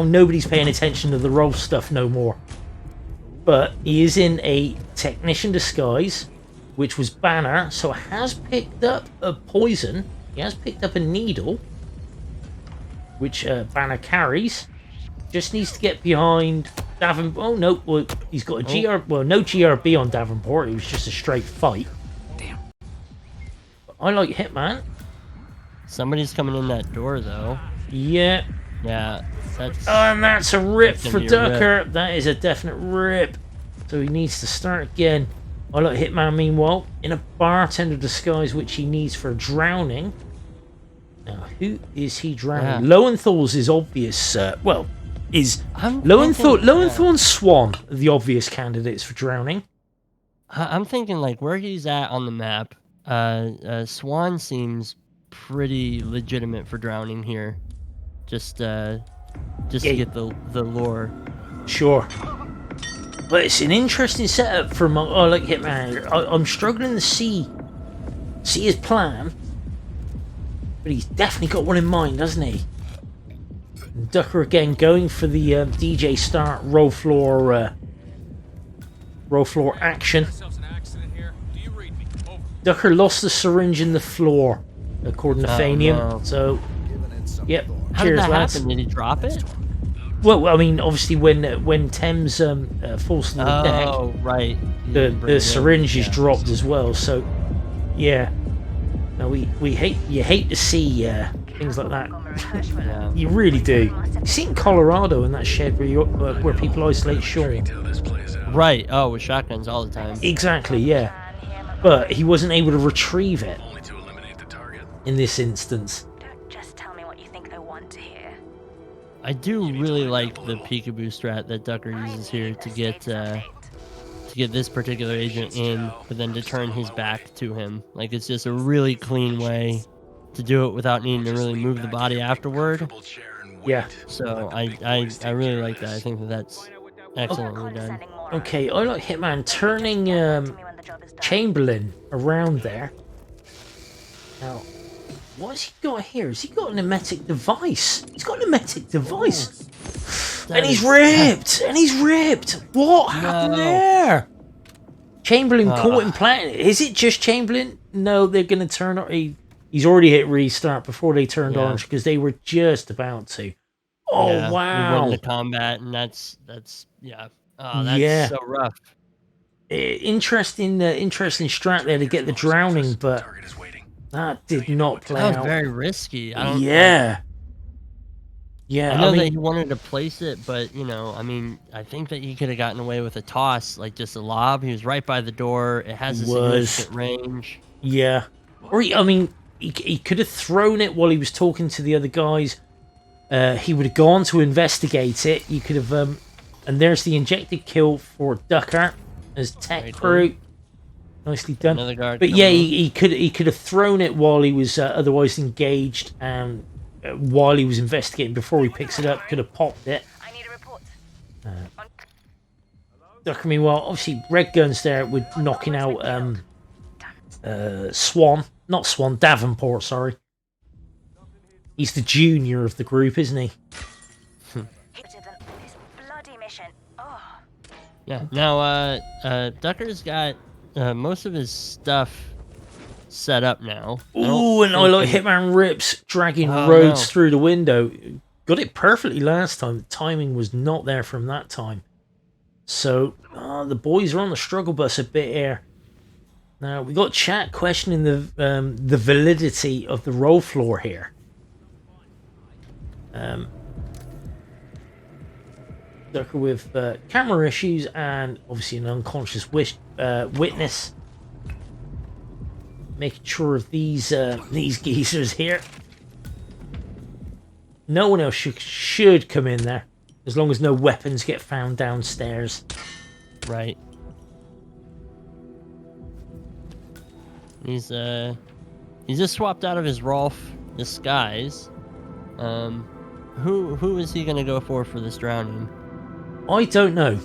nobody's paying attention to the roll stuff no more. But he is in a technician disguise, which was Banner, so has picked up a poison. He has picked up a needle, which Banner carries. Just needs to get behind Davenport. Oh no, well, he's got a GR. Well, no GRB on Davenport. It was just a straight fight. Damn. But ILikeHitman. Somebody's coming in that door though. Yeah. Yeah. And that's a rip for Ducker. That is a definite rip. So he needs to start again. ILikeHitman, meanwhile, in a bartender disguise, which he needs for drowning. Now, who is he drowning? Lowenthal's is obvious. Lowenthal and Swan are the obvious candidates for drowning. I'm thinking like where he's at on the map. Swan seems pretty legitimate for drowning here. Just to get the lore. Sure. But it's an interesting setup from ILikeHitman. I'm struggling to see his plan. But he's definitely got one in mind, doesn't he? And Ducker again going for the DJ start roll floor action. Ducker lost the syringe in the floor, according to Fanium. No. So, yep. How cheers, did that lads. happen? Did he drop it? Well, I mean, obviously, when Thames falls to the deck, right, the syringe is dropped as well. So, yeah. No, you hate to see things like that. Yeah. You really do. You see in Colorado in that shed where people isolate Sean. Right. Oh, with shotguns all the time. Exactly. Yeah. But he wasn't able to retrieve it in this instance. Just tell me what you think they want to hear. I do really like the peekaboo strat that Ducker uses here to get this particular agent in, but then to turn his back to him. Like, it's just a really clean way to do it without needing to really move the body afterward. Yeah. So I really like that. I think that's excellently done. Okay, ILikeHitman turning Chamberlain around there. Now, what has he got here? Has he got an emetic device? He's got an emetic device. And he's ripped! And he's ripped! What happened there? Chamberlain caught him planting. Is it just Chamberlain? No, they're going to turn... He's already hit restart before they turned orange because they were just about to. Oh, wow. We won the combat, and that's Oh, that's so rough. Interesting strat there to get the drowning, but that did not play out. That was very risky. Yeah. I know that he wanted to place it, but, you know, I mean, I think that he could have gotten away with a toss, like just a lob. He was right by the door. It has a significant range. Yeah. Or, he could have thrown it while he was talking to the other guys. He would have gone to investigate it. You could have... and there's the injected kill for Ducker as tech crew. Nicely done. Another guard. But yeah, he could have thrown it while he was otherwise engaged, and while he was investigating before he picks it up, could have popped it. I need a report. Ducker, meanwhile, obviously red guns there with knocking out Davenport, sorry. He's the junior of the group, isn't he? Yeah. Now, Ducker's got most of his stuff set up now. Ooh, and ILikeHitman rips, dragging Rhodes through the window. Got it perfectly last time. The timing was not there from that time. So, the boys are on the struggle bus a bit here. Now, we got chat questioning the validity of the roll floor here. Ducker with camera issues and obviously an unconscious witness. Making sure of these geezers here. No one else should come in there, as long as no weapons get found downstairs. Right. He's just swapped out of his Rolf disguise. Who is he gonna go for this drowning? I don't know,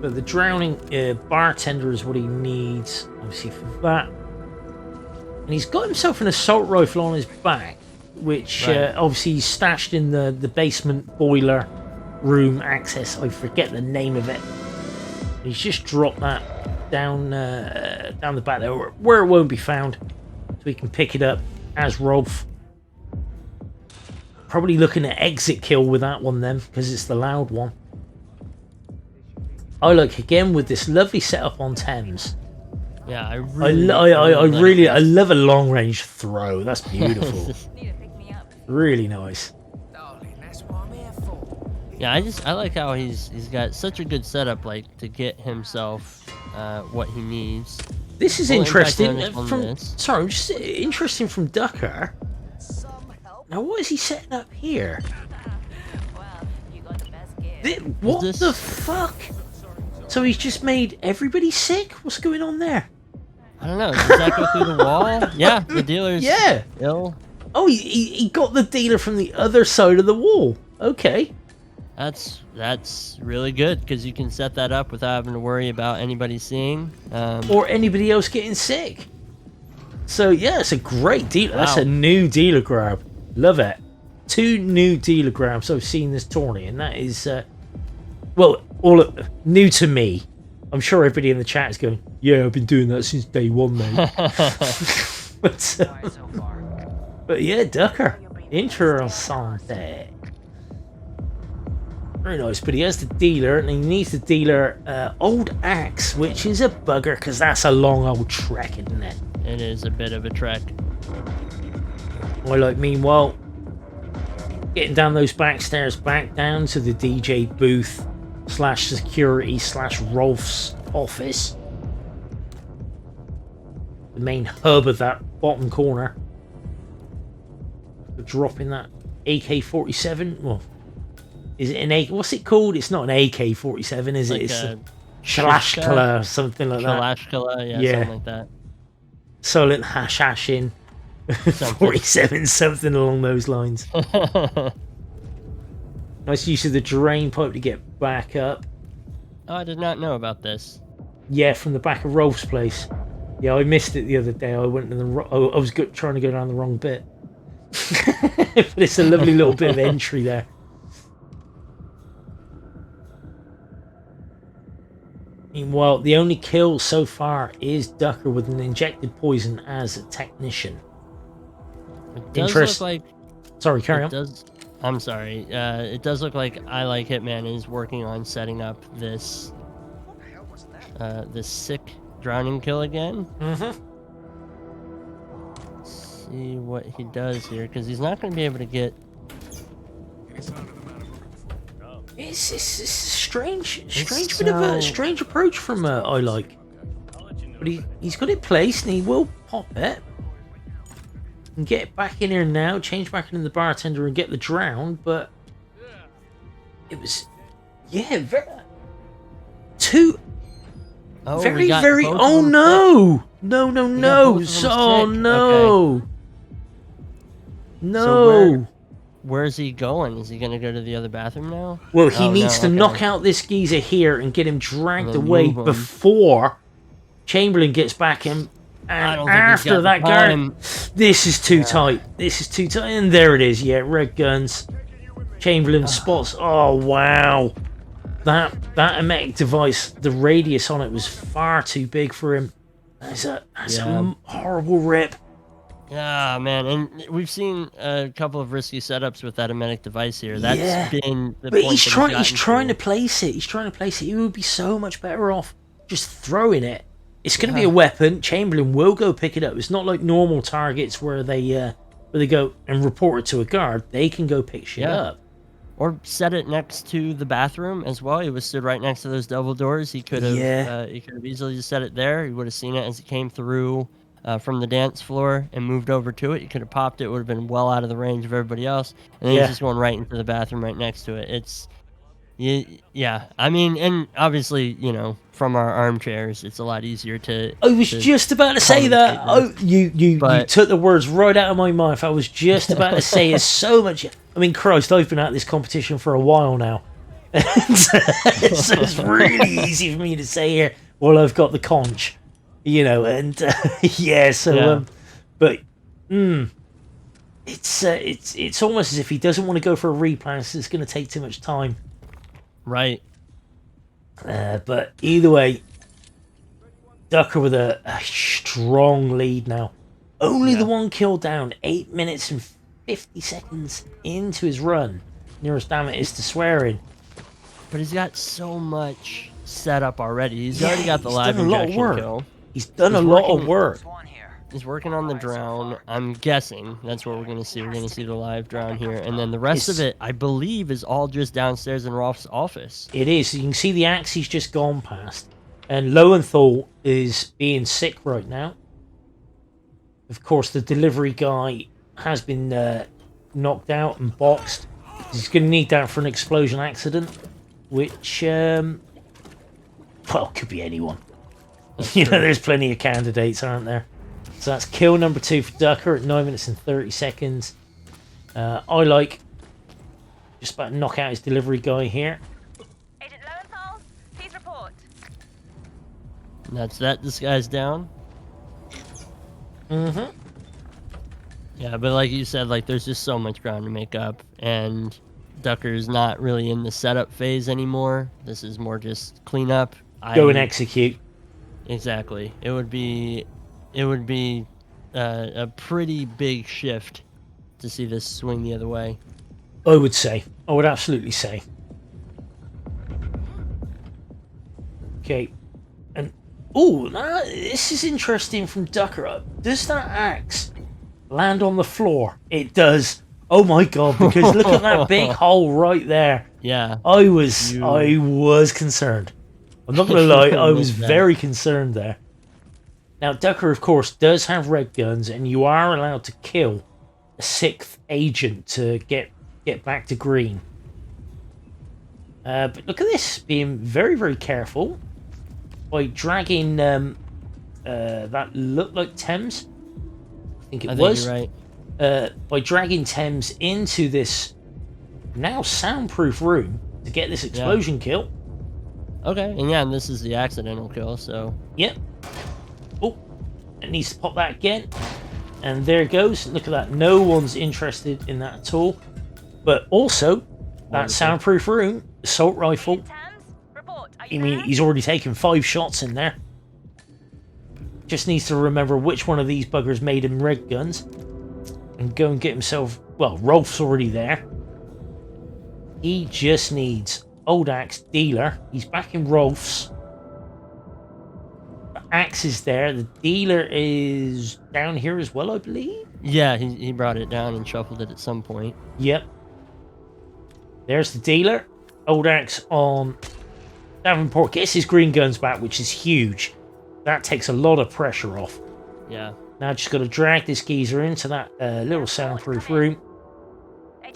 but the drowning bartender is what he needs, obviously, for that. And he's got himself an assault rifle on his back, which obviously he's stashed in the basement boiler room access. I forget the name of it. He's just dropped that down the back there, where it won't be found, so we can pick it up as Rolf. Probably looking at exit kill with that one then, because it's the loud one. I like again with this lovely setup on Thames. Yeah, I love a long range throw. That's beautiful. Really nice. Yeah, I like how he's got such a good setup, like to get himself what he needs. This is interesting. Interesting from Ducker. Now, what is he setting up here? What the fuck? So he's just made everybody sick? What's going on there? I don't know. Does that go through the wall? Yeah, the dealer's ill. Oh, he got the dealer from the other side of the wall. Okay. That's really good, because you can set that up without having to worry about anybody seeing. Or anybody else getting sick. So, yeah, it's a great dealer. Wow. That's a new dealer grab. Love it. 2 new dealer grabs I've seen this tourney, and that is, new to me. I'm sure everybody in the chat is going, yeah, I've been doing that since day one, mate. but yeah, Ducker. Interesting. Very nice, but he has the dealer, and he needs the dealer Old Axe, which is a bugger, because that's a long old trek, isn't it? It is a bit of a trek. Meanwhile, getting down those back stairs, back down to the DJ booth / security / Rolf's office. The main hub of that bottom corner. Dropping that AK-47. Well, is it an AK? What's it called? It's not an AK-47, is it? It's a Kalashkala or something like that. Kalashkala, yeah, something like that. Solent Hashashin 47, something along those lines. Nice use of the drain pipe to get back up. Oh, I did not know about this. Yeah, from the back of Rolf's place. Yeah, I missed it the other day. I went in the I was trying to go down the wrong bit. But it's a lovely little bit of entry there. Meanwhile, the only kill so far is Ducker with an injected poison as a technician. It does look like... Sorry, carry on. I'm sorry. It does look like ILikeHitman is working on setting up this this sick drowning kill again. Mm-hmm. Let's see what he does here, because he's not going to be able to get... It's strange bit of a strange approach from ILike. But he's got it placed and he will pop it. And get back in here now, change back into the bartender and get the drown, but it was, yeah, very oh no! No, oh no! Okay. No! So where is he going? Is he going to go to the other bathroom now? Well, he needs to knock out this geezer here and get him dragged away before Chamberlain gets back in. And after that guard, this is too tight. This is too tight. And there it is. Yeah, red guns. Chamberlain spots. Oh, wow. That emetic device, the radius on it was far too big for him. That's a horrible rip. Yeah, man. And we've seen a couple of risky setups with that emetic device here. That's been the point. He's trying to place it. He's trying to place it. He would be so much better off just throwing it. It's going to be a weapon. Chamberlain will go pick it up. It's not like normal targets where they go and report it to a guard. They can go pick shit up. Or set it next to the bathroom as well. He was stood right next to those double doors. He could have easily just set it there. He would have seen it as it came through from the dance floor and moved over to it. He could have popped it. Would have been well out of the range of everybody else. And then he's just going right into the bathroom right next to it. It's... Yeah, I mean, and obviously, you know, from our armchairs, it's a lot easier to... I was just about to say that. Oh, you took the words right out of my mouth. I was just about to say it's so much... I mean, Christ, I've been at this competition for a while now. So it's really easy for me to say here, well, I've got the conch, you know, and but it's almost as if he doesn't want to go for a replay, so it's going to take too much time. Right. But either way, Ducker with a strong lead now. Only the one kill down, 8 minutes and 50 seconds into his run. Nearest damn it is to swearing. But he's got so much set up already. He's already got the live injection kill. He's done a lot of work. He's working on the drown. I'm guessing that's what we're going to see. We're going to see the live drown here. And then the rest of it, I believe, is all just downstairs in Rolf's office. It is. You can see the axe he's just gone past. And Lowenthal is being sick right now. Of course, the delivery guy has been knocked out and boxed. He's going to need that for an explosion accident. Which, well, could be anyone. You know, there's plenty of candidates, aren't there? So that's kill number 2 for Ducker at 9 minutes and 30 seconds. ILike just about to knock out his delivery guy here. Agent Lowenthal, please report. And that's that. This guy's down. Mm-hmm. Yeah, but like you said, like there's just so much ground to make up, and Ducker's not really in the setup phase anymore. This is more just cleanup. Go and execute. Exactly. It would be a pretty big shift to see this swing the other way. I would say. I would absolutely say. Okay. And this is interesting from Ducker. Does that axe land on the floor? It does. Oh my god, because look at that big hole right there. Yeah. I was concerned. I'm not going to lie, I was very concerned there. Now, Ducker, of course, does have red guns, and you are allowed to kill a 6th agent to get back to green. But look at this, being very, very careful by dragging that looked like Thames. I think it was. You're right. By dragging Thames into this now soundproof room to get this explosion kill. Okay, and this is the accidental kill, so... Yep. Oh, needs to pop that again. And there it goes. Look at that. No one's interested in that at all. But also, that soundproof room, assault rifle. I mean, he's already taken 5 shots in there. Just needs to remember which one of these buggers made him red guns. And go and get himself... Well, Rolf's already there. He just needs Old Axe, Dealer. He's back in Rolf's. The Axe is there. The Dealer is down here as well, I believe. Yeah, he brought it down and shuffled it at some point. Yep. There's the Dealer. Old Axe on Davenport. Gets his green guns back, which is huge. That takes a lot of pressure off. Yeah. Now just got to drag this geezer into that little soundproof room.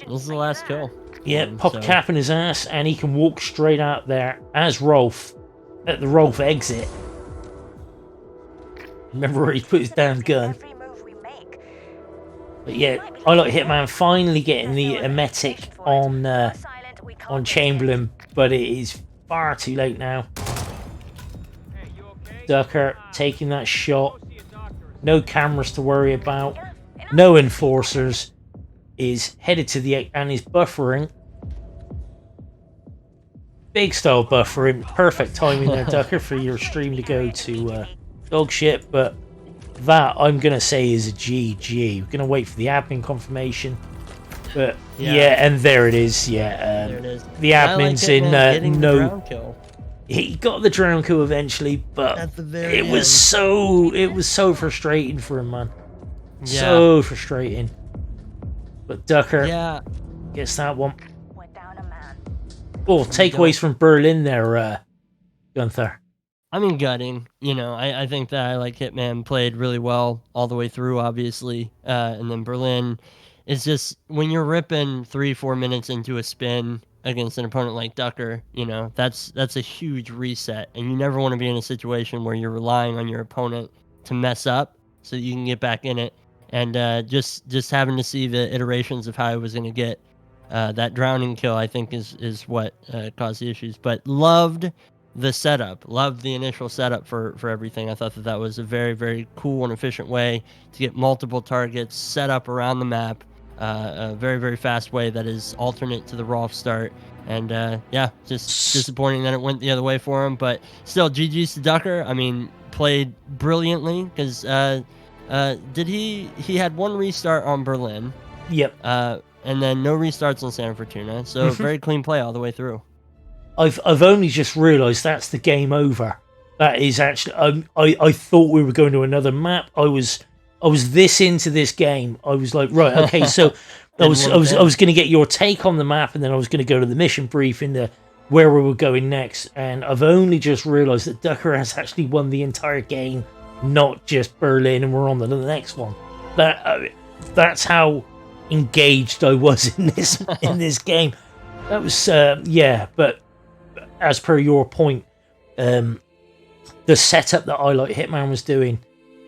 This is the last kill. Yeah, pop a cap in his ass, and he can walk straight out there as Rolf at the Rolf exit. Remember where he put his damn gun. But yeah, ILikeHitman finally getting the emetic on Chamberlain, but it is far too late now. Ducker taking that shot. No cameras to worry about. No enforcers. Is headed to the and is buffering. Big style buffering. Perfect timing there, Ducker, for your stream to go to dog shit. But that I'm gonna say is a GG. We're gonna wait for the admin confirmation. But yeah, and there it is. Yeah, there it is. The admin's in no. Kill. He got the drown kill eventually, but it was so frustrating for him, man. Yeah. So frustrating. But Ducker gets that one. Oh, takeaways from Berlin there, Gunther. I mean, gutting. You know, I think that ILikeHitman played really well all the way through, obviously. And then Berlin is just, when you're ripping 3-4 minutes into a spin against an opponent like Ducker, you know, that's a huge reset. And you never want to be in a situation where you're relying on your opponent to mess up so you can get back in it. And just having to see the iterations of how he was going to get that drowning kill, I think, is what caused the issues. But loved the setup, loved the initial setup for everything. I thought that was a very, very cool and efficient way to get multiple targets set up around the map. A very, very fast way that is alternate to the Rolf start. And yeah, just disappointing that it went the other way for him. But still, GG's to Ducker. I mean, played brilliantly because... did he had 1 restart on Berlin. Yep. And then no restarts on Santa Fortuna. So very clean play all the way through. I've only just realised that's the game over. That is actually I thought we were going to another map. I was this into this game. I was like, right, okay, so I was going to get your take on the map, and then I was going to go to the mission brief into where we were going next. And I've only just realised that Ducker has actually won the entire game. Not just Berlin, and we're on to the next one. That's how engaged I was in this game. That was but as per your point, the setup that ILikeHitman was doing,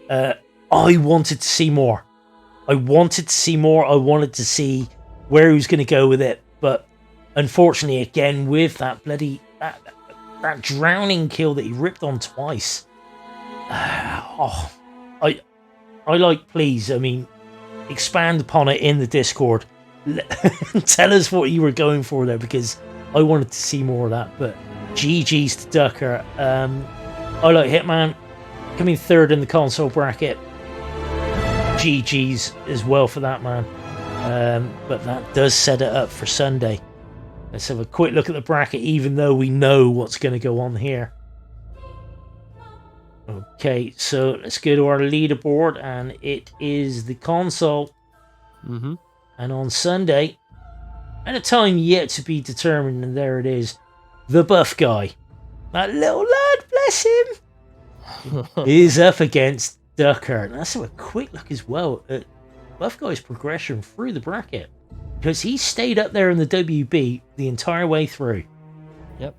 I wanted to see more. I wanted to see where he was going to go with it, but unfortunately, again, with that bloody that drowning kill that he ripped on twice. Please, I mean, expand upon it in the Discord. Tell us what you were going for there, because I wanted to see more of that. But GG's to Ducker. ILikeHitman coming 3rd in the console bracket. GG's as well for that, man. But that does set it up for Sunday. Let's have a quick look at the bracket, even though we know what's going to go on here. Okay, so let's go to our leaderboard, and it is the console. Mm-hmm. And on Sunday, at a time yet to be determined, and there it is, the buff guy, that little lad, bless him, is up against Ducker. And let's have a quick look as well at buff guy's progression through the bracket, because he stayed up there in the WB the entire way through. Yep.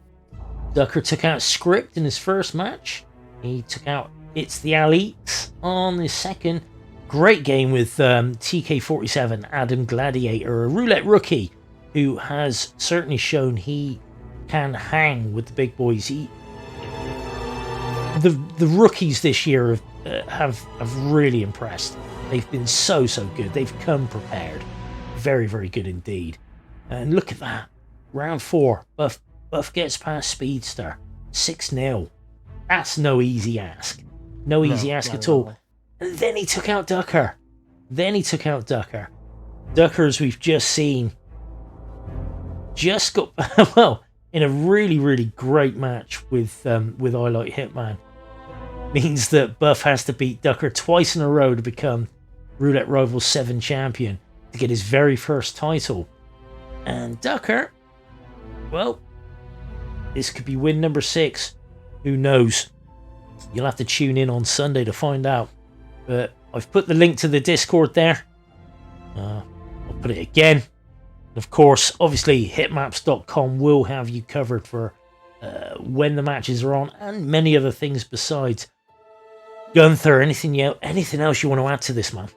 Ducker took out Script in his first match. He took out It's the Elites on the second. Great game with TK47, Adam Gladiator, a roulette rookie who has certainly shown he can hang with the big boys. the rookies this year have really impressed. They've been so good. They've come prepared. Very, very good indeed. And look at that. Round 4. Buff gets past Speedster. 6-0. That's no easy ask. No easy ask at all. And then he took out Ducker. Ducker, as we've just seen, just got well in a really, really great match with ILikeHitman. Means that Buff has to beat Ducker twice in a row to become Roulette Rivals 7 champion to get his very first title. And Ducker, well, this could be win number 6. Who knows? You'll have to tune in on Sunday to find out. But I've put the link to the Discord there. I'll put it again. Of course, obviously, hitmaps.com will have you covered for when the matches are on and many other things besides. Gunther, anything else you want to add to this, man?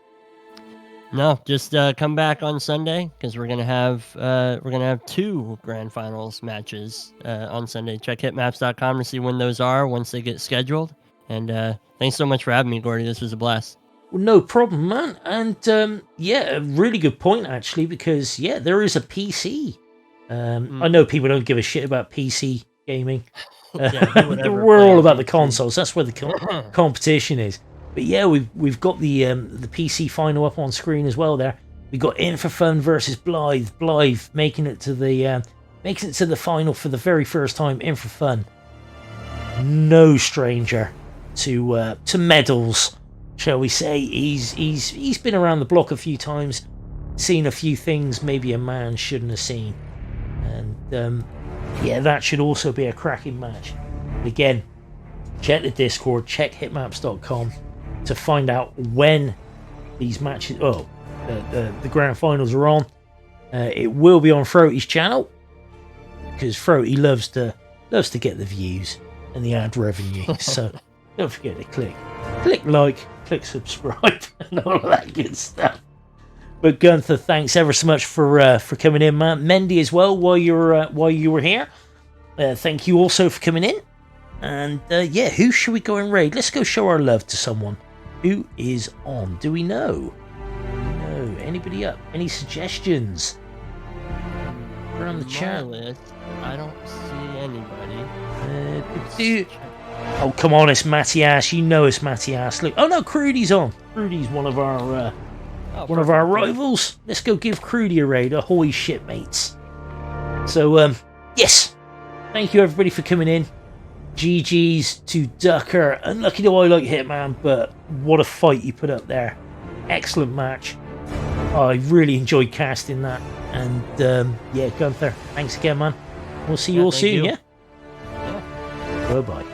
No, just come back on Sunday because we're gonna have 2 grand finals matches on Sunday. Check hitmaps.com to see when those are once they get scheduled. And thanks so much for having me, Gordy. This was a blast. Well, no problem, man. And yeah, a really good point actually, because yeah, there is a PC. I know people don't give a shit about PC gaming. We're all about the consoles. That's where the competition is. But yeah, we've got the PC final up on screen as well. There, we got In for Fun versus Blythe. Blythe making it to the final for the very first time. In for Fun, no stranger to medals, shall we say? He's been around the block a few times, seen a few things maybe a man shouldn't have seen, and yeah, that should also be a cracking match. Again, check the Discord, check hitmaps.com to find out when these matches, the grand finals are on. It will be on Froaty's channel because Froaty loves to get the views and the ad revenue. So don't forget to click like, click subscribe, and all of that good stuff. But Gunther, thanks ever so much for coming in, man. Mendy as well while you were here. Thank you also for coming in. And yeah, who should we go and raid? Let's go show our love to someone. Who is on? Do we know? No. Anybody up? Any suggestions? Around the chat. I don't see anybody. Oh, come on, it's Matthias. You know it's Matthias. Look. Oh no, Crudy's on. Crudy's one of our rivals. Let's go give Crudy a raid. Ahoy, shipmates. So yes. Thank you everybody for coming in. GG's to Ducker. Unlucky to ILikeHitman, but what a fight he put up there. Excellent match. I really enjoyed casting that. And yeah, Gunther, thanks again, man. We'll see you all soon, yeah? Bye-bye.